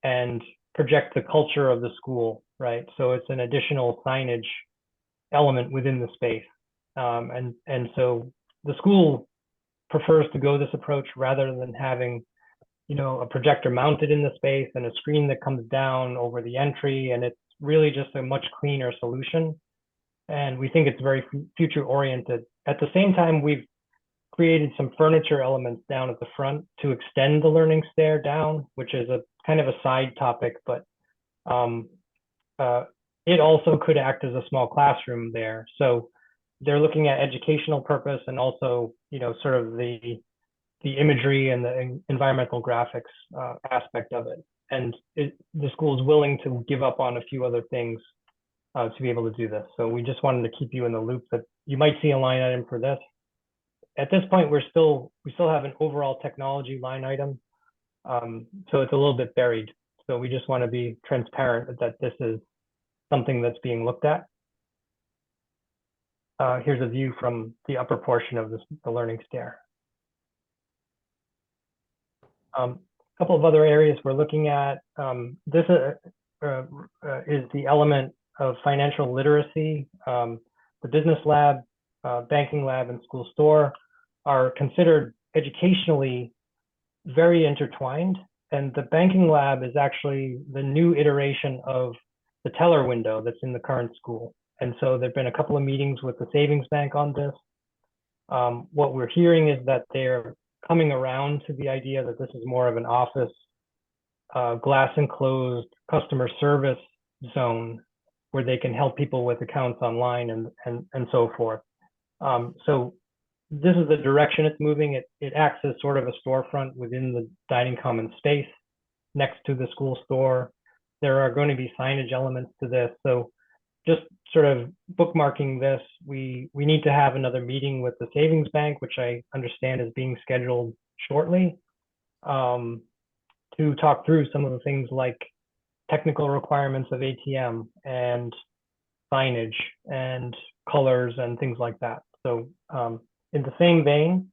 and project the culture of the school, right? So it's an additional signage element within the space. And so the school prefers to go this approach rather than having, a projector mounted in the space and a screen that comes down over the entry. And it's really just a much cleaner solution. And we think it's very future oriented. At the same time, we've created some furniture elements down at the front to extend the learning stair down, which is a kind of a side topic, but it also could act as a small classroom there. So they're looking at educational purpose and also, sort of the imagery and the environmental graphics aspect of it. And the school is willing to give up on a few other things to be able to do this. So we just wanted to keep you in the loop that you might see a line item for this. At this point, we still have an overall technology line item. So it's a little bit buried. So we just want to be transparent that this is something that's being looked at. Here's a view from the upper portion of the learning stair. A couple of other areas we're looking at. This is the element of financial literacy. The business lab, banking lab, and school store are considered educationally very intertwined. And the banking lab is actually the new iteration of the teller window that's in the current school. And so there've been a couple of meetings with the savings bank on this. What we're hearing is that they're coming around to the idea that this is more of an office, glass enclosed customer service zone where they can help people with accounts online and so forth. So this is the direction it's moving. It acts as sort of a storefront within the dining common space next to the school store. There are going to be signage elements to this. So just sort of bookmarking this, we need to have another meeting with the savings bank, which I understand is being scheduled shortly, to talk through some of the things like technical requirements of ATM and signage and colors and things like that. So in the same vein,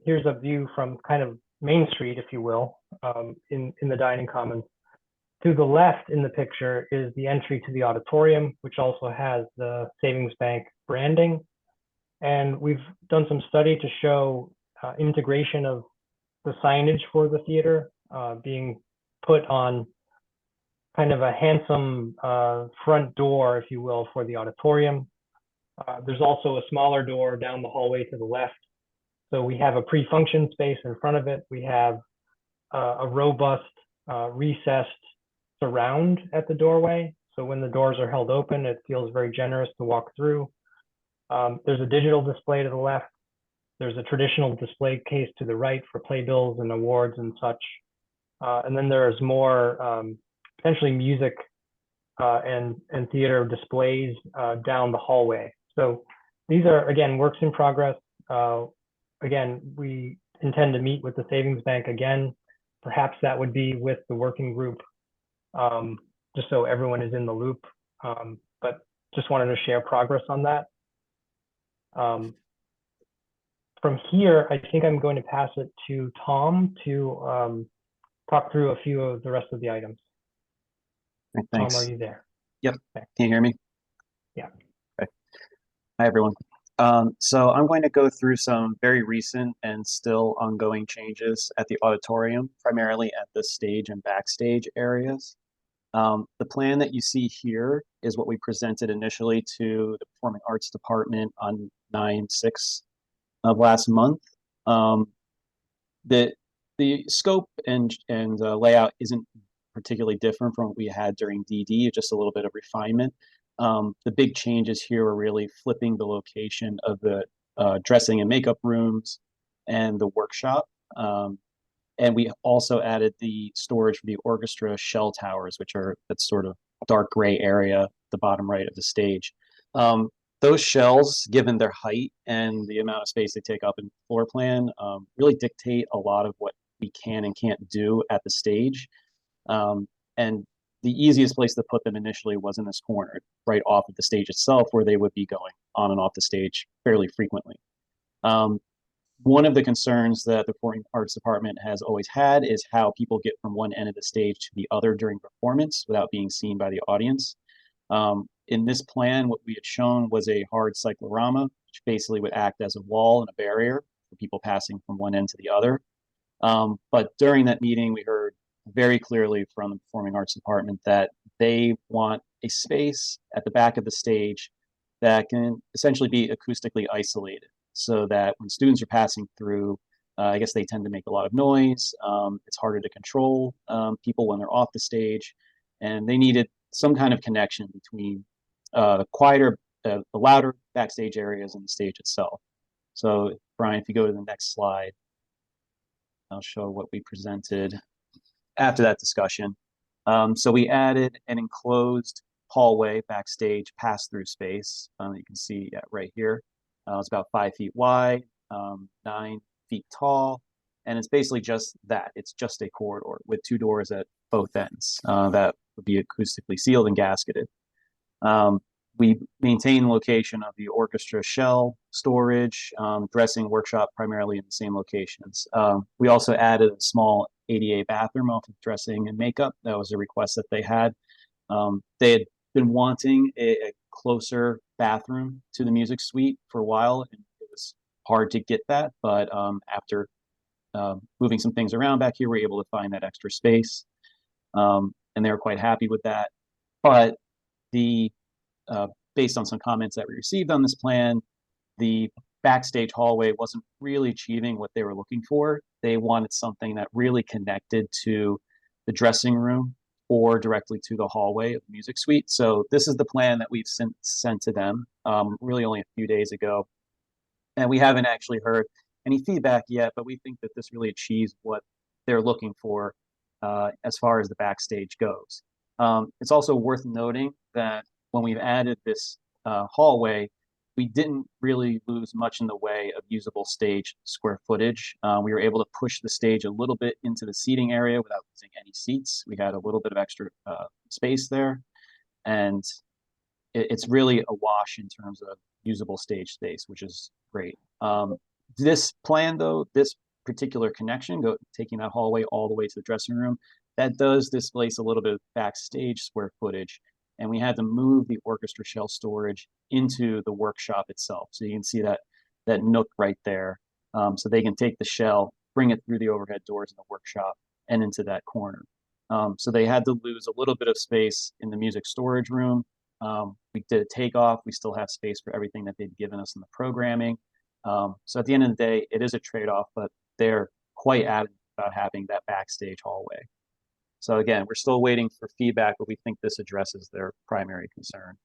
here's a view from kind of Main Street, if you will, in the dining commons. To the left in the picture is the entry to the auditorium, which also has the savings bank branding. And we've done some study to show integration of the signage for the theater being put on kind of a handsome front door, if you will, for the auditorium. There's also a smaller door down the hallway to the left. So we have a pre-function space in front of it. We have a robust recessed surround at the doorway. So when the doors are held open, it feels very generous to walk through. There's a digital display to the left. There's a traditional display case to the right for playbills and awards and such. And then there's more potentially music and theater displays down the hallway. So these are, again, works in progress. Again, we intend to meet with the savings bank again. Perhaps that would be with the working group, just so everyone is in the loop. But just wanted to share progress on that. From here, I think I'm going to pass it to Tom to talk through a few of the rest of the items.
Thanks.
Tom, are you there?
Yep.
Okay.
Can you hear me?
Yeah.
Okay. Hi, everyone. So I'm going to go through some very recent and still ongoing changes at the auditorium, primarily at the stage and backstage areas. The plan that you see here is what we presented initially to the Performing Arts Department on 9/6 of last month. The scope and layout isn't particularly different from what we had during DD, just a little bit of refinement. The big changes here are really flipping the location of the dressing and makeup rooms and the workshop. And we also added the storage for the orchestra shell towers, which are that sort of dark gray area at the bottom right of the stage. Those shells, given their height and the amount of space they take up in the floor plan, really dictate a lot of what we can and can't do at the stage. And the easiest place to put them initially was in this corner, right off of the stage itself, where they would be going on and off the stage fairly frequently. One of the concerns that the Performing Arts Department has always had is how people get from one end of the stage to the other during performance without being seen by the audience. In this plan, what we had shown was a hard cyclorama, which basically would act as a wall and a barrier for people passing from one end to the other. But during that meeting, we heard very clearly from the Performing Arts Department that they want a space at the back of the stage that can essentially be acoustically isolated, so that when students are passing through, I guess they tend to make a lot of noise. It's harder to control people when they're off the stage, and they needed some kind of connection between the quieter, the louder backstage areas and the stage itself. So Brian, if you go to the next slide, I'll show what we presented after that discussion. So we added an enclosed hallway backstage pass-through space. You can see right here. It's about 5 feet wide, 9 feet tall, And it's basically just that. It's just a corridor with 2 doors at both ends that would be acoustically sealed and gasketed. We maintain location of the orchestra shell storage, dressing workshop primarily in the same locations. We also added a small ADA bathroom off of dressing and makeup. That was a request that they had. They had been wanting a closer bathroom to the music suite for a while, and it was hard to get that. But after moving some things around back here, we're able to find that extra space, and they were quite happy with that. But the based on some comments that we received on this plan, the backstage hallway wasn't really achieving what they were looking for. They wanted something that really connected to the dressing room or directly to the hallway of the music suite. So this is the plan that we've sent to them really only a few days ago. And we haven't actually heard any feedback yet, but we think that this really achieves what they're looking for as far as the backstage goes. It's also worth noting that when we've added this hallway, we didn't really lose much in the way of usable stage square footage. We were able to push the stage a little bit into the seating area without losing any seats. We had a little bit of extra space there, and it's really a wash in terms of usable stage space, which is great. This plan, though, this particular connection, taking that hallway all the way to the dressing room, that does displace a little bit of backstage square footage. And we had to move the orchestra shell storage into the workshop itself. So you can see that nook right there. So they can take the shell, bring it through the overhead doors in the workshop and into that corner. So they had to lose a little bit of space in the music storage room. We did a takeoff. We still have space for everything that they've given us in the programming. So at the end of the day, it is a trade-off, but they're quite adamant about having that backstage hallway. So again, we're still waiting for feedback, but we think this addresses their primary concern.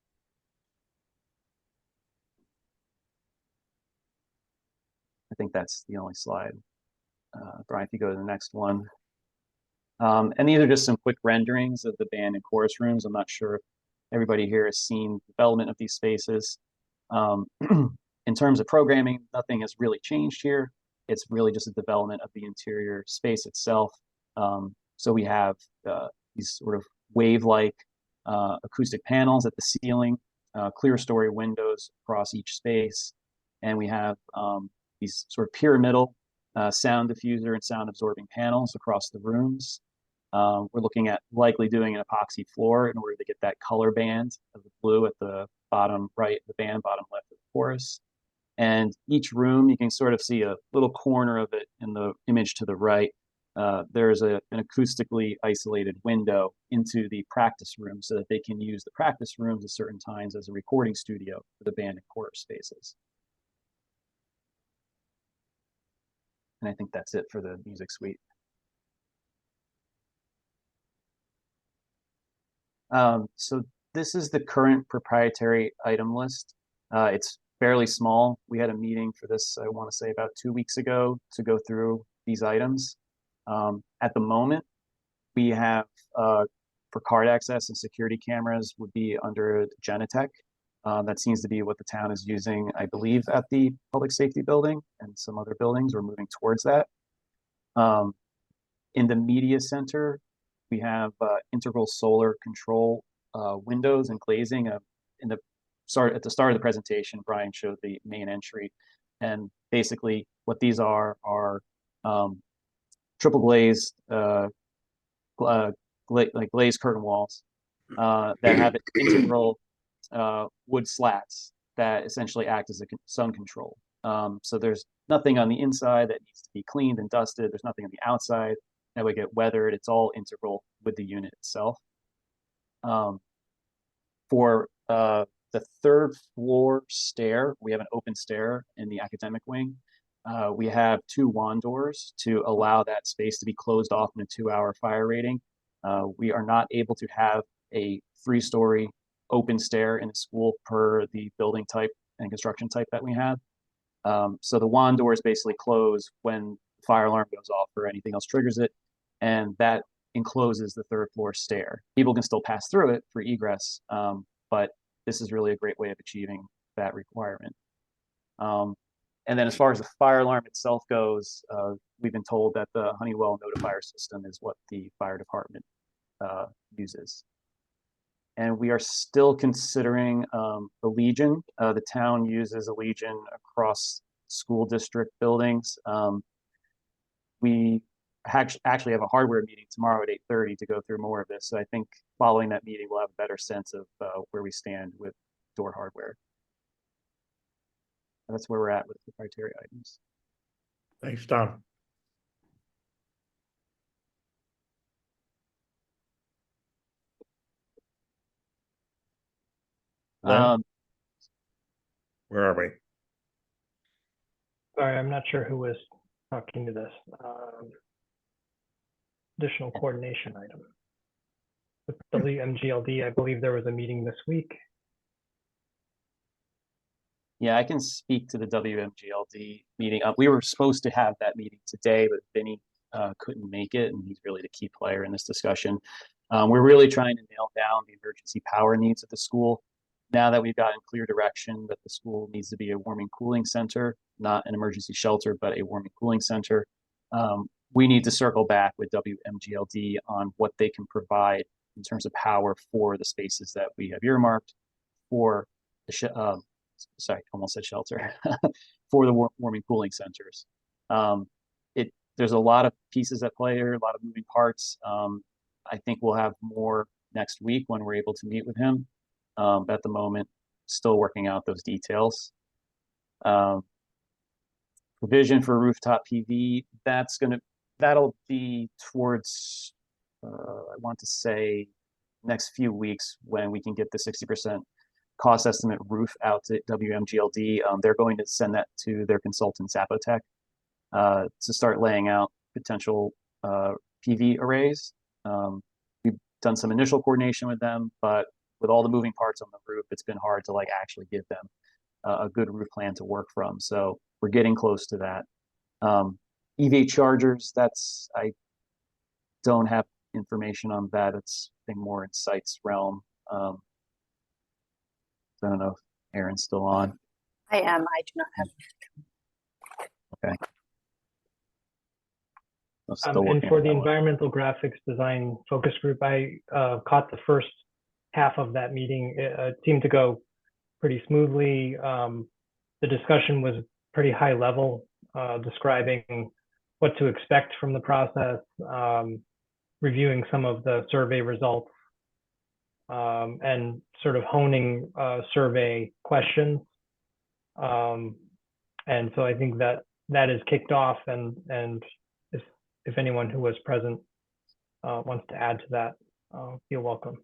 I think that's the only slide. Brian, if you go to the next one. And these are just some quick renderings of the band and chorus rooms. I'm not sure if everybody here has seen development of these spaces. In terms of programming, nothing has really changed here. It's really just a development of the interior space itself. So we have these sort of wave-like acoustic panels at the ceiling, clear story windows across each space, and we have these sort of pyramidal sound diffuser and sound absorbing panels across the rooms. We're looking at likely doing an epoxy floor in order to get that color band of the blue at the bottom right of the band, bottom left of the chorus. And each room, you can sort of see a little corner of it in the image to the right. There's an acoustically isolated window into the practice room so that they can use the practice rooms at certain times as a recording studio for the band and chorus spaces. And I think that's it for the music suite. So this is the current proprietary item list. It's fairly small. We had a meeting for this, I want to say about 2 weeks ago, to go through these items. At the moment, we have for card access and security cameras would be under Genetec. That seems to be what the town is using, I believe, at the public safety building and some other buildings. We're moving towards that. In the media center, we have integral solar control windows and glazing. At the start of the presentation, Brian showed the main entry, and basically what these are triple glazed like glazed curtain walls that have integral wood slats that essentially act as a sun control. So there's nothing on the inside that needs to be cleaned and dusted. There's nothing on the outside that would get weathered. It's all integral with the unit itself. For the third floor stair, we have an open stair in the academic wing. We have 2 wand doors to allow that space to be closed off in a 2-hour fire rating. We are not able to have a 3-story open stair in the school per the building type and construction type that we have. So the wand doors basically close when the fire alarm goes off or anything else triggers it, and that encloses the 3rd floor stair. People can still pass through it for egress, but this is really a great way of achieving that requirement. And then as far as the fire alarm itself goes, we've been told that the Honeywell notifier system is what the fire department uses. And we are still considering the Legion. The town uses a Legion across school district buildings. We actually have a hardware meeting tomorrow at 8:30 to go through more of this. So I think following that meeting, we'll have a better sense of where we stand with door hardware. That's where we're at with the criteria items.
Thanks, Tom. Lynn? Where are we?
Sorry, I'm not sure who was talking to this. Additional coordination item. With the MGLD, I believe there was a meeting this week.
Yeah, I can speak to the WMGLD meeting. We were supposed to have that meeting today, but Vinny couldn't make it, and he's really the key player in this discussion. We're really trying to nail down the emergency power needs of the school. Now that we've gotten clear direction that the school needs to be a warming cooling center, not an emergency shelter, but a warming cooling center, we need to circle back with WMGLD on what they can provide in terms of power for the spaces that we have earmarked for the sorry, almost said shelter, for the warming cooling centers. There's a lot of pieces at play here, a lot of moving parts. I think we'll have more next week when we're able to meet with him. But at the moment, still working out those details. Provision for rooftop PV, that'll be towards, I want to say, next few weeks when we can get the 60% cost estimate roof out to WMGLD. They're going to send that to their consultant, Zapotec, to start laying out potential PV arrays. We've done some initial coordination with them, but with all the moving parts on the roof, it's been hard to actually give them a good roof plan to work from. So we're getting close to that. EV chargers, I don't have information on that. It's I think more in Site's realm. I don't know if Aaron's still on.
I am. I do not have.
Okay.
And for the environmental graphics design focus group, I caught the first half of that meeting. It seemed to go pretty smoothly. The discussion was pretty high level, describing what to expect from the process, reviewing some of the survey results, and sort of honing survey questions. And so I think that is kicked off, and if anyone who was present wants to add to that, feel welcome.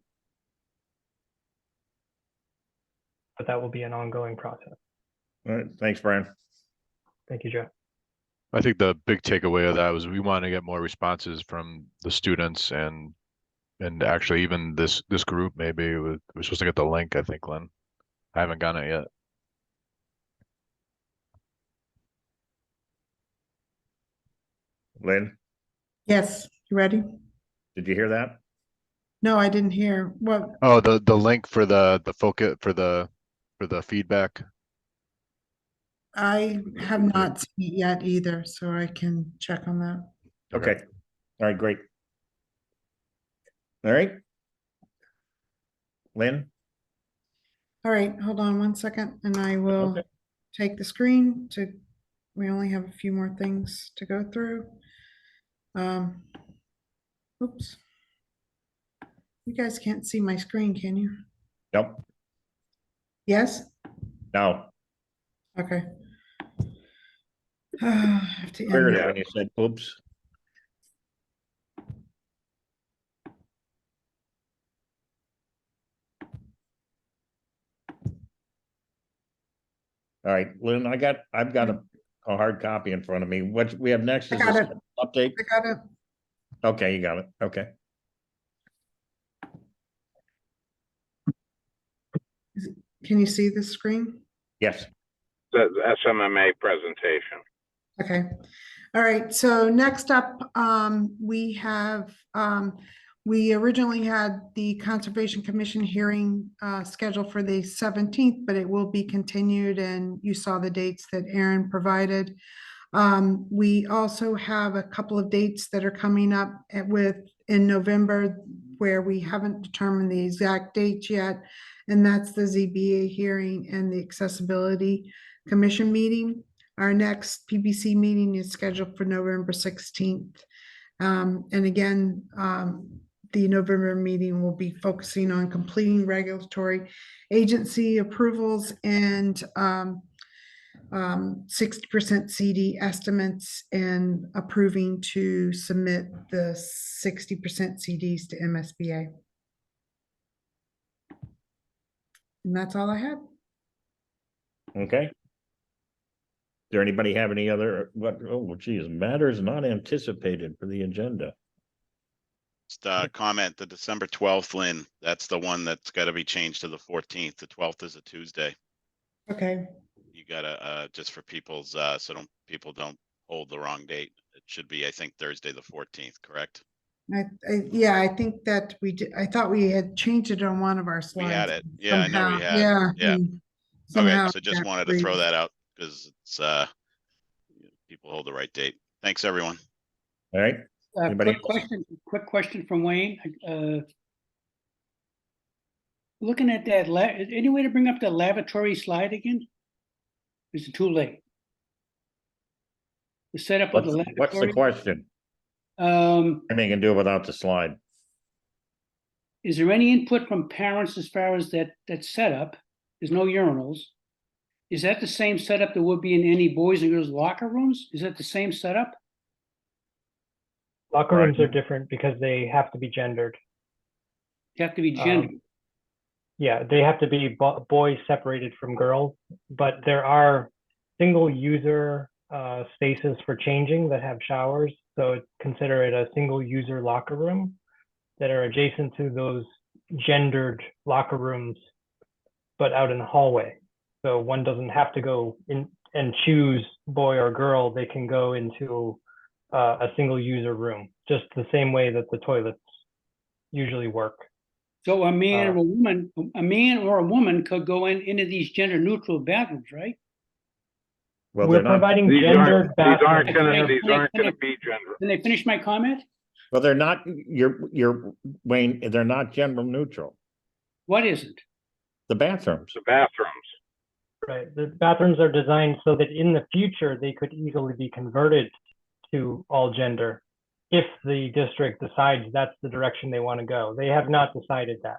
But that will be an ongoing process.
All right, thanks, Brian.
Thank you, Joe.
I think the big takeaway of that was we want to get more responses from the students and actually even this group. Maybe we're supposed to get the link, I think, Lynn. I haven't gotten it yet.
Lynn,
Yes, you ready?
did you hear that?
No, I didn't hear. What?
Oh, the link for the focus for the feedback.
I have not seen it yet either, so I can check on that.
Okay. All right, great. All right. Lynn?
All right, hold on one second, and I will take the screen to, we only have a few more things to go through. Oops. You guys can't see my screen, can you?
Nope.
Yes?
No.
Okay. I have to
Heard
end
it
it.
when you said oops. All right, Lynn, I've got a hard copy in front of me. What we have next
I
is
got
this
it.
update.
I got it.
Okay, you got it. Okay.
Can you see the screen?
Yes.
The SMMA presentation.
Okay. All right. So next up, we have we originally had the Conservation Commission hearing scheduled for the 17th, but it will be continued, and you saw the dates that Aaron provided. We also have a couple of dates that are coming up in November where we haven't determined the exact dates yet, and that's the ZBA hearing and the Accessibility Commission meeting. Our next PBC meeting is scheduled for November 16th. And again, the November meeting will be focusing on completing regulatory agency approvals and 60% CD estimates and approving to submit the 60% CDs to MSBA. And that's all I have.
Okay. Does anybody have any other, geez, matters not anticipated for the agenda?
Just comment the December 12th, Lynn, that's the one that's got to be changed to the 14th. The 12th is a Tuesday.
Okay.
You gotta, just for people's, so people don't hold the wrong date. It should be, I think, Thursday, the 14th, correct?
Yeah, I think that we did. I thought we had changed it on one of our slides.
We had it. Yeah, I know we had.
Yeah.
Yeah. Okay,
Somehow
so just wanted to throw that out because it's, people hold the right date. Thanks, everyone.
All right. Anybody else?
Quick question from Wayne. Looking at that, any way to bring up the lavatory slide again? Is it too late? The setup of the lavatory?
What's the question?
Um,
And they can do it without the slide.
is there any input from parents as far as that setup? There's no urinals. Is that the same setup that would be in any boys and girls locker rooms? Is that the same setup?
Locker rooms are different because they have to be gendered.
They have to be gendered.
Yeah, they have to be boys separated from girls, but there are single user spaces for changing that have showers. So consider it a single user locker room that are adjacent to those gendered locker rooms, but out in the hallway. So one doesn't have to go in and choose boy or girl. They can go into a single user room, just the same way that the toilets usually work.
So a man or a woman could go into these gender neutral bathrooms, right?
Well,
we're providing gendered bathrooms.
These aren't gonna be gendered.
Can I finish my comment?
Well, they're not, you're Wayne, they're not gender neutral.
What is it?
The bathrooms.
The bathrooms.
Right. The bathrooms are designed so that in the future they could easily be converted to all gender if the district decides that's the direction they want to go. They have not decided that.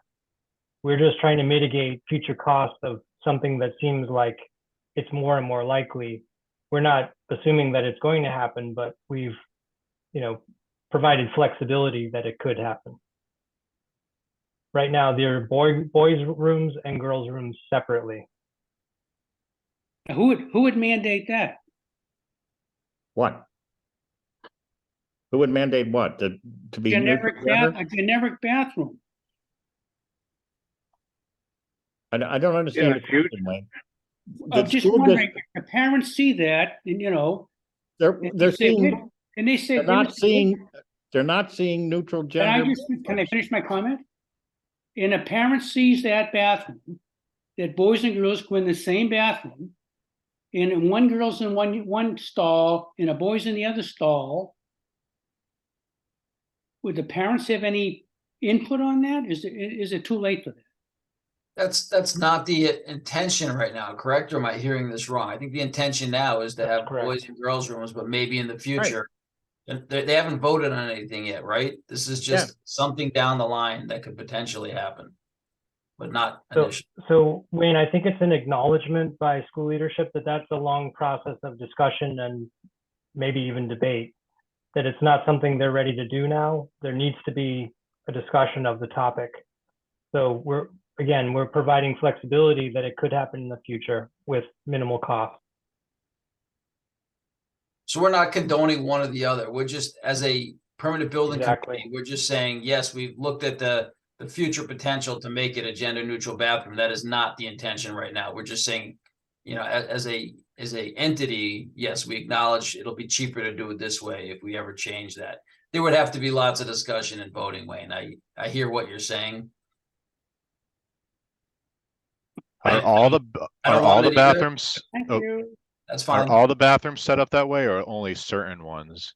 We're just trying to mitigate future costs of something that seems like it's more and more likely. We're not assuming that it's going to happen, but we've, provided flexibility that it could happen. Right now, there are boys' rooms and girls' rooms separately.
Who would mandate that?
What? Who would mandate what? To be neutral
A generic bathroom.
I don't understand the question, Wayne.
I'm just wondering if the parents see that, and
they're seeing,
and they say
they're not seeing neutral gender.
Can I finish my comment? And a parent sees that bathroom, that boys and girls go in the same bathroom, and one girl's in one stall and a boy's in the other stall. Would the parents have any input on that? Is it too late for that?
That's not the intention right now, correct? Or am I hearing this wrong? I think the intention now is to have boys and girls rooms, but maybe in the future. They haven't voted on anything yet, right? This is just something down the line that could potentially happen, but not initially.
So Wayne, I think it's an acknowledgement by school leadership that that's a long process of discussion and maybe even debate, that it's not something they're ready to do now. There needs to be a discussion of the topic. So we're providing flexibility that it could happen in the future with minimal cost.
So we're not condoning one or the other. We're just, as a permanent building company, we're just saying, yes, we've looked at the future potential to make it a gender neutral bathroom. That is not the intention right now. We're just saying, as a entity, yes, we acknowledge it'll be cheaper to do it this way if we ever change that. there would have to be lots of discussion and voting, Wayne. I hear what you're saying.
Are
I-
all the,
I don't
are all
want
the
it either.
bathrooms,
Thank
oh,
you.
That's
are
fine.
all the bathrooms set up that way or only certain ones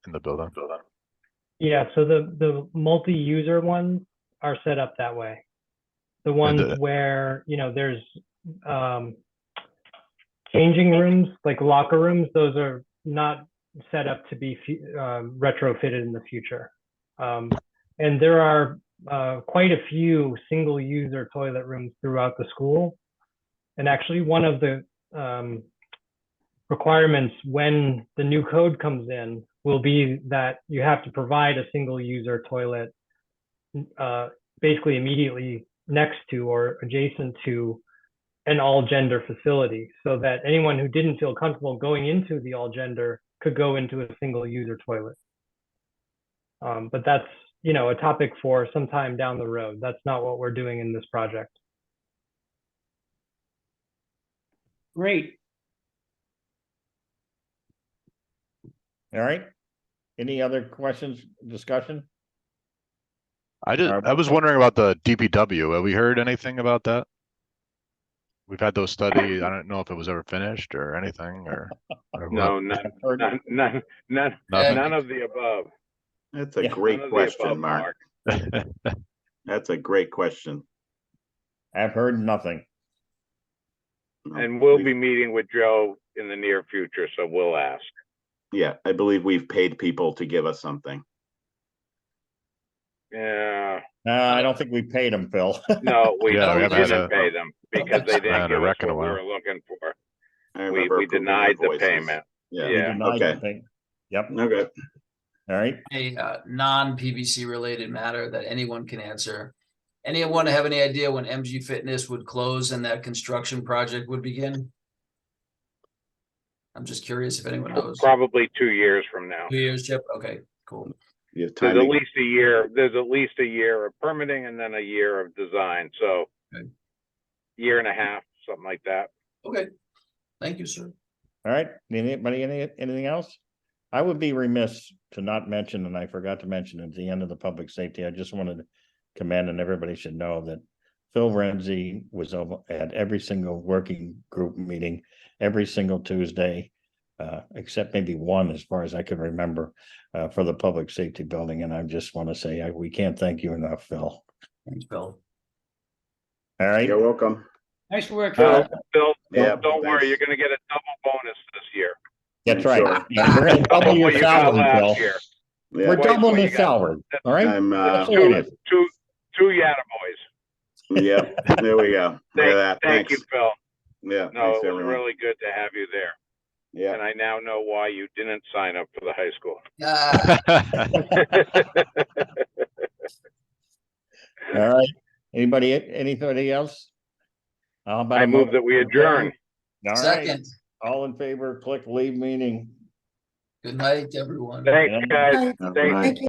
in the building?
Yeah, so the multi-user ones are set up that way. The ones where, you know, there's changing rooms, like locker rooms, those are not set up to be retrofitted in the future. And there are quite a few single-user toilet rooms throughout the school. And actually, one of the requirements when the new code comes in will be that you have to provide a single-user toilet basically immediately next to or adjacent to an all-gender facility, so that anyone who didn't feel comfortable going into the all-gender could go into a single-user toilet. But that's, you know, a topic for some time down the road. That's not what we're doing in this project.
Great.
All right. Any other questions, discussion?
I was wondering about the DPW. Have we heard anything about that? We've had those studies. I don't know if it was ever finished or anything or
No,
what.
none of the above.
That's a
Yeah.
great
None of the
question,
above,
Mark. That's a great question.
I've heard nothing.
And we'll be meeting with Joe in the near future, so we'll ask.
Yeah, I believe we've paid people to give us something.
Yeah,
I don't think we paid them, Phil.
no, we
Yeah, we haven't had
didn't pay them because they
haven't
didn't
had a
give us
wreck in a
what we
while.
were looking for.
I remember
We
approving
denied the
invoices.
payment.
Yeah.
We
Yeah.
denied
Okay.
the thing. Yep.
Okay.
All right.
A non-PBC related matter that anyone can answer. Anyone have any idea when MG Fitness would close and that construction project would begin? I'm just curious if anyone knows.
Probably 2 years from now.
2 years, Chip? Okay, cool.
You have
There's
time
at
to,
least a year. There's at least a year of permitting and then a year of design. So,
Okay.
year and a half, something like that.
Okay, thank you, sir.
All right. Anybody, anything else? I would be remiss to not mention, and I forgot to mention at the end of the public safety, I just wanted to commend, and everybody should know that Phil Renzi was at every single working group meeting, every single Tuesday, except maybe one, as far as I can remember, for the public safety building. And I just want to say, we can't thank you enough, Phil.
Thanks, Bill.
All right.
you're welcome.
Nice work.
Phil,
Yeah,
don't worry,
thanks.
you're gonna get a double bonus this year.
That's
I'm
right.
sure.
Yeah, we're gonna double your
What you got
salary, Phil.
last year.
Yeah,
We're
Twice
doubling
what
the
you got.
salary. All right.
I'm,
That's the way it is.
Two Yata boys.
yeah, there we go. Look at that.
Thank you,
Thanks.
Phil.
Yeah,
No,
thanks
it was
everyone.
really good to have you there.
Yeah.
And I now know why you didn't sign up for the high school.
All right. Anybody else? How about
I
a
move that we adjourn.
All right.
Second,
All in favor, click leave meeting.
good night, everyone.
Thanks, guys.
Bye.
All
Thank
right.
Thank you.